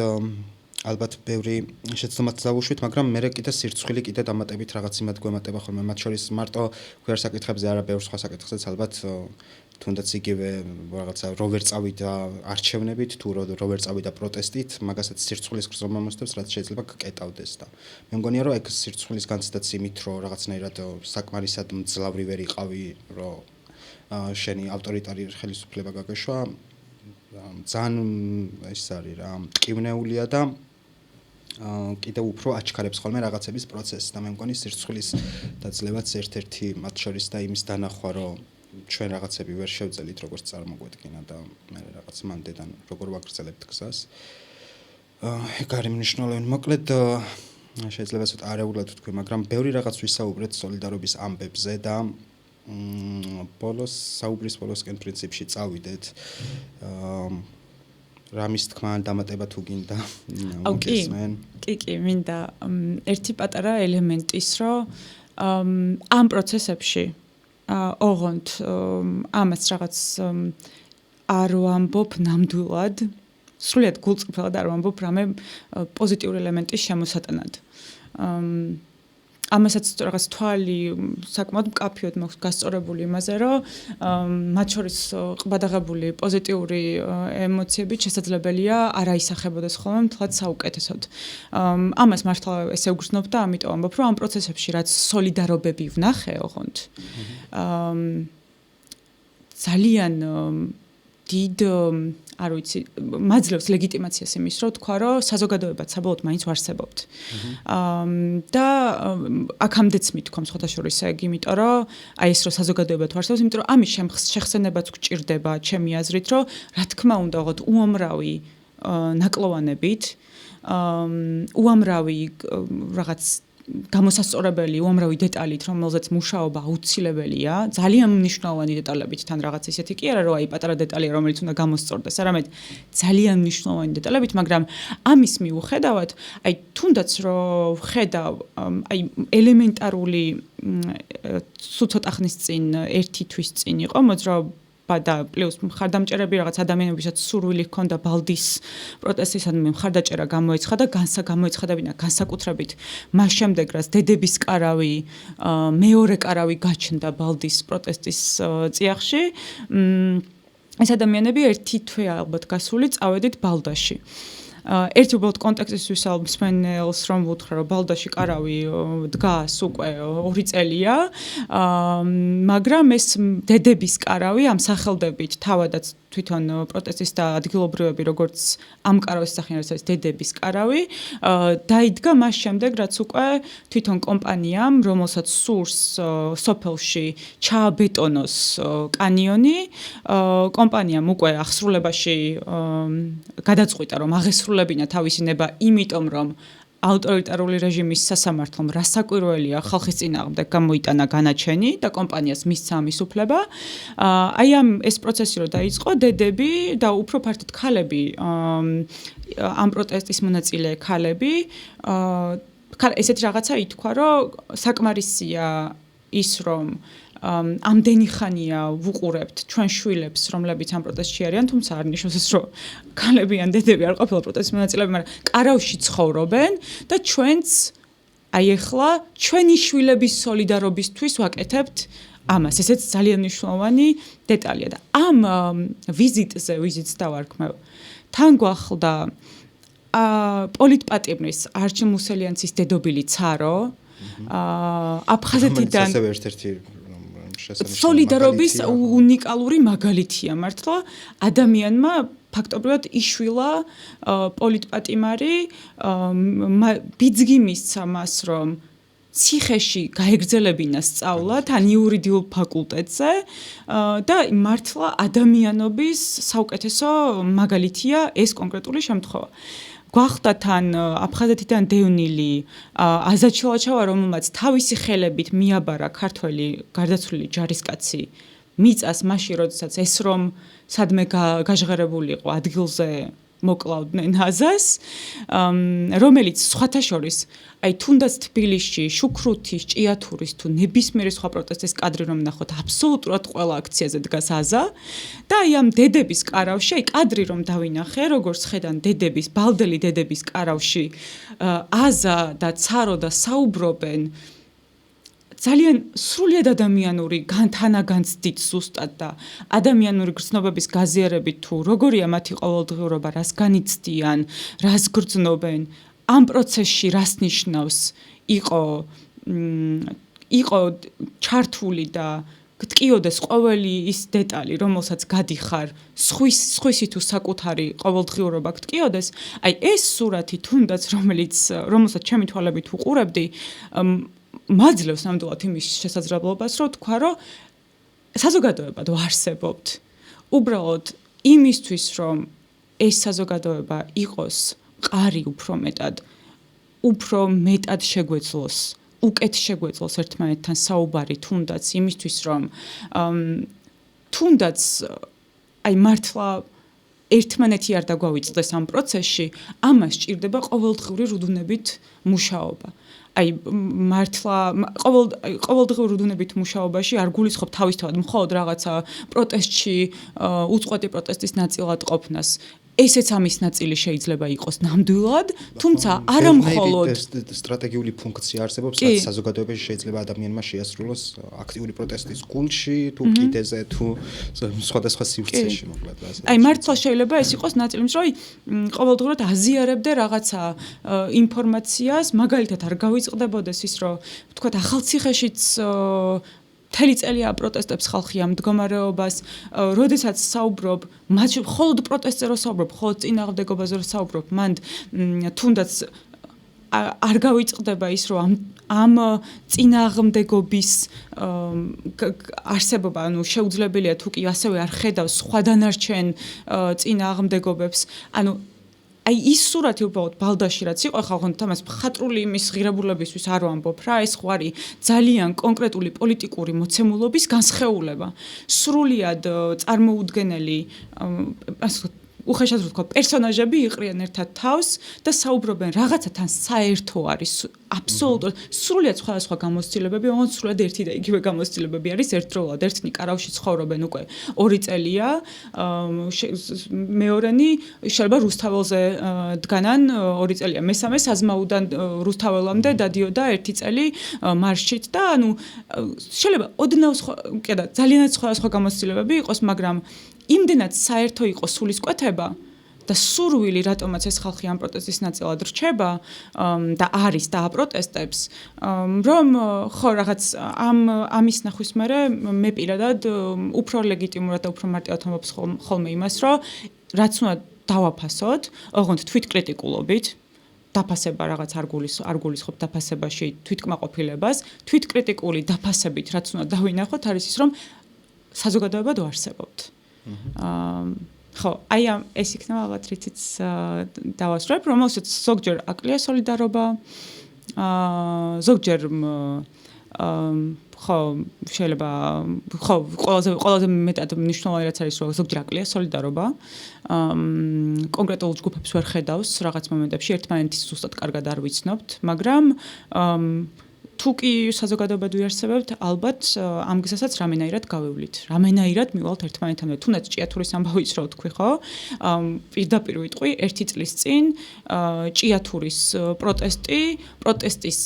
ალბათ ბევრი შეცდომაც დავუშვით, მაგრამ მე კიდე სირცხვილი კიდე დამატებით რაღაც იმად გვემატება ხოლმე, მათ შორის მარტო გვერდ საკითხებზე არა, ბევრ სხვა საკითხზეც ალბათ თუნდაც იგივე რაღაცა რო ვერ წავიდა არჩევნებით, თუ რო ვერ წავიდა პროტესტით, მაგასაც სირცხვლის გრძნობა მოსდევს, რაც შეიძლება გკეტავდეს და მე მგონია რომ ეგ სირცხვლის განცდაც იმით, რომ რაღაცნაირად საკმარისად მძლავრი ვერ იყავი, რომ შენი ავტორიტარი ხელისუფლება გაგეშვა, ძალიან ეს არის რა, მტკივნეულია და კიდევ უფრო აჩქარებს ხოლმე რაღაცების პროცესს და მე მგონი სირცხვილის დაძლევაც ერთ-ერთი მათ შორის და იმის დანახვა რომ ჩვენ რაღაცები ვერ შევძელით როგორც წარმოგვედგინა და მე რაღაც მანდედან როგორ ვაგრძელებთ გზას ეგ არის მნიშვნელოვანი მოკლედ შეიძლება ცოტა არეულად ვთქვი მაგრამ ბევრი რაღაც ვისაუბრეთ სოლიდარობის ამბებზე და ბოლოს საუბრის ბოლოსკენ პრინციპში წავიდეთ რამის თქმა დამატება თუ გინდა. კი, მინდა ერთი პატარა ელემენტის, რომ ამ პროცესებში ოღონდ ამას რაღაც არ ვამბობ ნამდვილად, სრულიად გულწრფელად არ ვამბობ რამე პოზიტიური ელემენტის შემოსატანად. ამასაც რაღაც თვალი საკმაოდ მკაფიოდ მაქვს გასწორებული იმაზე, რომ მათ შორის ყბადაღებული პოზიტიური ემოციები შესაძლებელია არ აისახებოდეს ხოლმე მთლად საუკეთესოდ. ამას მართლა ესე ვგრძნობ და ამიტომ ამბობ, რომ ამ პროცესებში რაც სოლიდარობები ვნახე ოღონდ ძალიან დიდ არ ვიცი, მაძლევს ლეგიტიმაციას იმის, რომ თქვა, რომ საზოგადოებაც საბოლოოდ მაინც ვარსებობთ. და აქამდეც მithქვამს ხოთაშორის ეგ, იმიტომ რომ აი ეს რომ საზოგადოებად ვარსებობს, იმიტომ რომ ამის შეხსენებაც გვჭირდება, ჩემი აზრით, რომ რა თქმა უნდა, ოღონდ უამრავი ნაკლოვანებით, უამრავი რაღაც გამოსასწორებელი უამრავი დეტალით, რომელზეც მუშაობა აუცილებელია, ძალიან მნიშვნელოვანი დეტალებით თან რაღაც ისეთი კი არა, რომ აი პატარა დეტალია, რომელიც უნდა გამოსწორდეს, არამედ ძალიან მნიშვნელოვანი დეტალებით, მაგრამ ამის მიუხედავად, აი თუნდაც რომ ვხედავ, აი ელემენტარული ცოტა ხნის წინ, ერთი თვის წინ იყო მოძრაობა და პლუს მხარდამჭერები რაღაც ადამიანებისაც სურვილი ჰქონდა ბალდის პროტესტისადმი მხარდაჭერა გამოეცხადა და გამოეცხადებინა განსაკუთრებით მას შემდეგ რაც დედების კარავი მეორე კარავი გაჩნდა ბალდის პროტესტის წიაღში ეს ადამიანები ერთი თვე ალბათ გასული წავედით ბალდაში ერთი უბრალოდ კონტექსტისთვის მსმენელს რომ ვუთხრა რომ ბალდაში კარავი დგას უკვე 2 წელია მაგრამ ეს დედების კარავი ამ სახელდებით თავადაც თვითონ პროტესტის და ადგილობრივები როგორც ამ კარავის სახიანებს ეს დედების კარავი დაიდგა მას შემდეგ რაც უკვე თვითონ კომპანიამ რომელსაც სურს სოფელში ჩააბეტონოს კანიონი კომპანიამ უკვე აღსრულებაში გადაწყვიტა რომ აღესრულებინა თავისი ნება იმიტომ რომ ავტორიტარული რეჟიმის სასამართლომ რასაკვირველია ხალხის წინააღმდეგ გამოიტანა განაჩენი და კომპანიას მისცა ამის უფლება. აი ამ ეს პროცესი რო დაიწყო, დედები და უფრო ფართოდ ქალები ამ პროტესტის მონაწილე ქალები ესეთი რაღაცა ითქვა, რომ საკმარისია ის რომ ამდენი ხანია ვუყურებთ ჩვენ შვილებს, რომლებიც ამ პროტესტში არიან, თუმცა არ ნიშნავს ეს, რომ ქალები ან დედები არ ყოფილა პროტესტის მონაწილეები, მაგრამ კარავში ცხოვრობენ და ჩვენც აი ახლა ჩვენი შვილების სოლიდარობისთვის ვაკეთებთ ამას. ესეც ძალიან მნიშვნელოვანი დეტალია და ამ ვიზიტს დავარქმევ. თან გვახლდა პოლიტპატიმრის არჩილ მუსელიანცის დედობილი ცარო, აფხაზეთიდან სოლიდარობის უნიკალური მაგალითია მართლა ადამიანმა ფაქტობრივად იშვილა პოლიტპატიმარი ბიძგი მისცა მას რომ ციხეში გაეგრძელებინა სწავლა თან იურიდიულ ფაკულტეტზე და მართლა ადამიანობის საუკეთესო მაგალითია ეს კონკრეტული შემთხვევა გვახდა თან აფხაზეთიდან დევნილი აზად შელაჩავა რომელმაც თავისი ხელებით მიაბარა ქართველი გარდაცვლილი ჯარისკაცი მიწას მაშინ როდესაც ეს რომ სადმე გაჟღერებული იყო ადგილზე მოკლავდნენ აზას რომელიც სხვათა შორის აი თუნდაც თბილისში შუქრუთის ჭიათურის თუ ნებისმიერი სხვა პროტესტის კადრი რომ ნახოთ აბსოლუტურად ყველა აქციაზე დგას აზა და აი ამ დედების კარავში აი კადრი რომ დავინახე როგორც ხედან დედების ბალდელი დედების კარავში აზა და ცარო და საუბრობენ ძალიან სრულიად ადამიანური თანაგანცდით ზუსტად და ადამიანური გრძნობების გაზიარებით თუ როგორია მათი ყოველდღიურობა, რას განიცდიან, რას გრძნობენ, ამ პროცესში რას ნიშნავს იყო ჩართული და გტკიოდეს ყოველი ის დეტალი, რომელსაც გადიხარ, სხვისი თუ საკუთარი ყოველდღიურობა გტკიოდეს, აი ეს სურათი თუნდაც რომელსაც ჩემი თვალებით ვუყურებდი, მაძლევს ნამდვილად იმის შესაძლებლობას, რომ თქვა, რომ საზოგადოებად ვარსებობთ. უბრალოდ იმისთვის, რომ ეს საზოგადოება იყოს მყარი უფრო მეტად შეგვეძლოს, უკეთ შეგვეძლოს ერთმანეთთან საუბარი, თუნდაც იმისთვის, რომ თუნდაც აი მართლა ერთმანეთი არ დაგვავიწყდეს ამ პროცესში, ამას სჭირდება ყოველდღიური რუდუნებით მუშაობა. აი მართლა ყოველდღიური რუდუნებით მუშაობაში არ გულისხმობ თავისთავად მხოლოდ რაღაცა პროტესტში უწყვეტი პროტესტის ნაწილად ყოფნას. ესეც ამის ნაწილი შეიძლება იყოს ნამდვილად, თუმცა არა მხოლოდ სტრატეგიული ფუნქცია არსებობს, რაც საზოგადოებაში შეიძლება ადამიანმა შეასრულოს აქტიური პროტესტის გულში, თუ კიდეზე, თუ სხვადასხვა სივრცეში, მოკლედ. აი მართლა შეიძლება ეს იყოს ნაწილი, რომ ყოველდღურად აზიარებდე რაღაცა ინფორმაციას, მაგალითად არ გავიწყდებოდეს ის, რომ ვთქვათ, ახალციხეშიც მთელი წელია პროტესტებს ხალხი ამ მდგომარეობას, როდესაც საუბრობ, მხოლოდ პროტესტზე რო საუბრობ, მხოლოდ წინააღმდეგობაზე რო საუბრობ, მანდ თუნდაც არ გავიწყდება ის, რომ ამ წინააღმდეგობის არსებობა, ანუ შეუძლებელია თუ კი ასევე არ ხედავს სხვა დანარჩენ წინააღმდეგობებს, ანუ აი ის სურათი უბრალოდ ბალდაში რაც იყო, ხალხო თამას მხატვრული იმის ღირებულებისთვის არ ვამბობ რა, ეს ხვარი ძალიან კონკრეტული პოლიტიკური მოცემულობის განსხეულება. სრულიად წარმოუდგენელი უხეშად ვთქვა, პერსონაჟები იყრიან ერთად თავს და საუბრობენ რაღაცა თან საერთო არის, აბსოლუტურად სრულიად სხვადასხვა გამოცდილებები, მაგრამ სრულიად ერთი და იგივე გამოცდილებები არის ერთდროულად, ერთნი კარავში ცხოვრობენ უკვე 2 წელია, მეორენი შეიძლება რუსთაველზე დგანან 2 წელია, მესამე საზმაუდან რუსთაველამდე დადიოდა 1 წელი მარშით და ანუ შეიძლება ოდნავ ძალიან სხვადასხვა გამოცდილებები იყოს, მაგრამ იმდენად საერთო იყოს სულისკვეთება და სურვილი, რატომაც ეს ხალხი ამ პროტესტის ნაწილად რჩება და არის და აპროტესტებს, რომ ხო რაღაც ამის ნახვის მერე მე პირადად უფრო ლეგიტიმურად და უფრო მარტივად ვამბობ ხოლმე იმას, რომ რაც უნდა დავაფასოთ, ოღონდ თვითკრიტიკულობით დაფასება რაღაც არ გულისხმობ დაფასებაში თვითკმაყოფილებას, თვითკრიტიკული დაფასებით რაც უნდა დავინახოთ არის ის, რომ საზოგადოება დავარსებობთ. ხო, აი ეს იქნება ალბათ რითიც დავასრულებ, რომელსაც ზოგჯერ აკლია სოლიდარობა, ზოგჯერ ხო, შეიძლება ხო, ყველაზე მეტად მნიშვნელოვანი რაც არის, რომ ზოგჯერ აკლია სოლიდარობა. კონკრეტულ ჯგუფებს ვერ ხედავს რაღაც მომენტებში, ერთმანეთის ზუსტად კარგად არ ვიცნობთ, მაგრამ თუ კი საზოგადოებად ვიარსებებთ, ალბათ ამ გზასაც რამენაირად გავივლით. რამენაირად მივალთ ერთმანეთამდე. თუნდაც ჭიათურის ამბავიც რო ვთქვი, ხო? პირდაპირ ვიტყვი, 1 წლის წინ ჭიათურის პროტესტის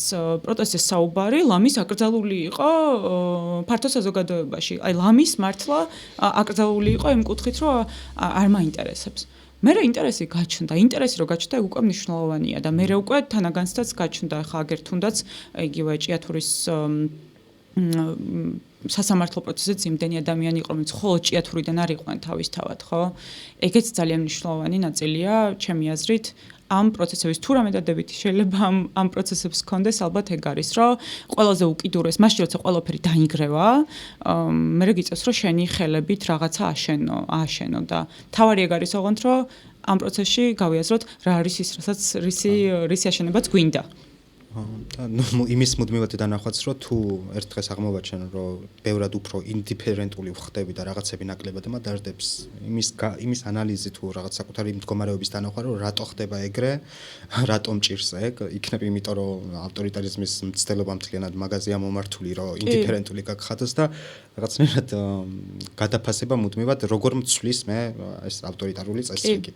საუბარი ლამის აკრძალული იყო ფართო საზოგადოებაში. აი ლამის მართლა აკრძალული იყო იმ კუთხით, რომ არ მაინტერესებს. მერე ინტერესი გაჩნდა, რო გაჩნდა, ეგ უკვე მნიშვნელოვანია და მერე უკვე თანაგანცდაც გაჩნდა, ხა აგერ თუნდაც იგივე ჭიათურის სასამართლო პროცესზე იმდენი ადამიანი იყო, რომელიც ხოლო ჭიათურიდან არ იყვნენ თავისთავად, ხო? ეგეც ძალიან მნიშვნელოვანი ნაწილია, ჩემი აზრით, ამ პროცესების თუ რამე დადებითი შეიძლება ამ პროცესებს ჰქონდეს, ალბათ ეგ არის, რომ ყველაზე უკიდურეს, მაშინ როცა ყველაფერი დაინგრევა, მე გიწევს, რომ შენი ხელებით რაღაცა ააშენო და თავარი ეგ არის ოღონდ, რომ ამ პროცესში გავიაზროთ რა არის ის, რასაც რისი აშენებაც გვინდა. და ნუ იმის მუდმივად დანახვაც, რომ თუ ერთ დღეს აღმოვაჩენ, რომ ბევრად უფრო ინდიფერენტული ვხდები და რაღაცები ნაკლებად მადარდებს, იმის ანალიზი თუ რაღაც საკუთარი მდგომარეობის დანახვა, რომ რატო ხდება ეგრე, რატომ ჭირს ეგ, იქნება იმიტომ, რომ ავტორიტარიზმის მცდელობა მთლიანად მაგაზია მომართული, რომ ინდიფერენტული გაგხადოს და რაღაცნაირად გადაფასება მუდმივად როგორ მცვლის მე ეს ავტორიტარული წესრიგი.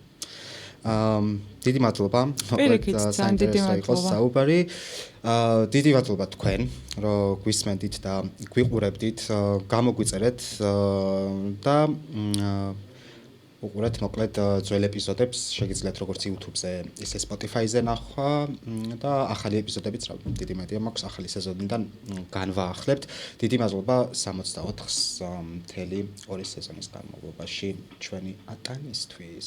დიდი მადლობა. საინტერესო იყო საუბარი. დიდი მადლობა თქვენ, რომ გვისმენდით და გვიყურებდით, გამოგვიწერეთ და უყურეთ მოკლედ ძველ ეპიზოდებს, შეგიძლიათ როგორც YouTube-ზე, ისე Spotify-ზე ნახვა და ახალი ეპიზოდებიც, რა დიდი მედია მაქვს ახალი სეზონიდან განვაახლებთ. დიდი მადლობა 64-ს მთელი 2 სეზონის განმავლობაში ჩვენი ატანისთვის.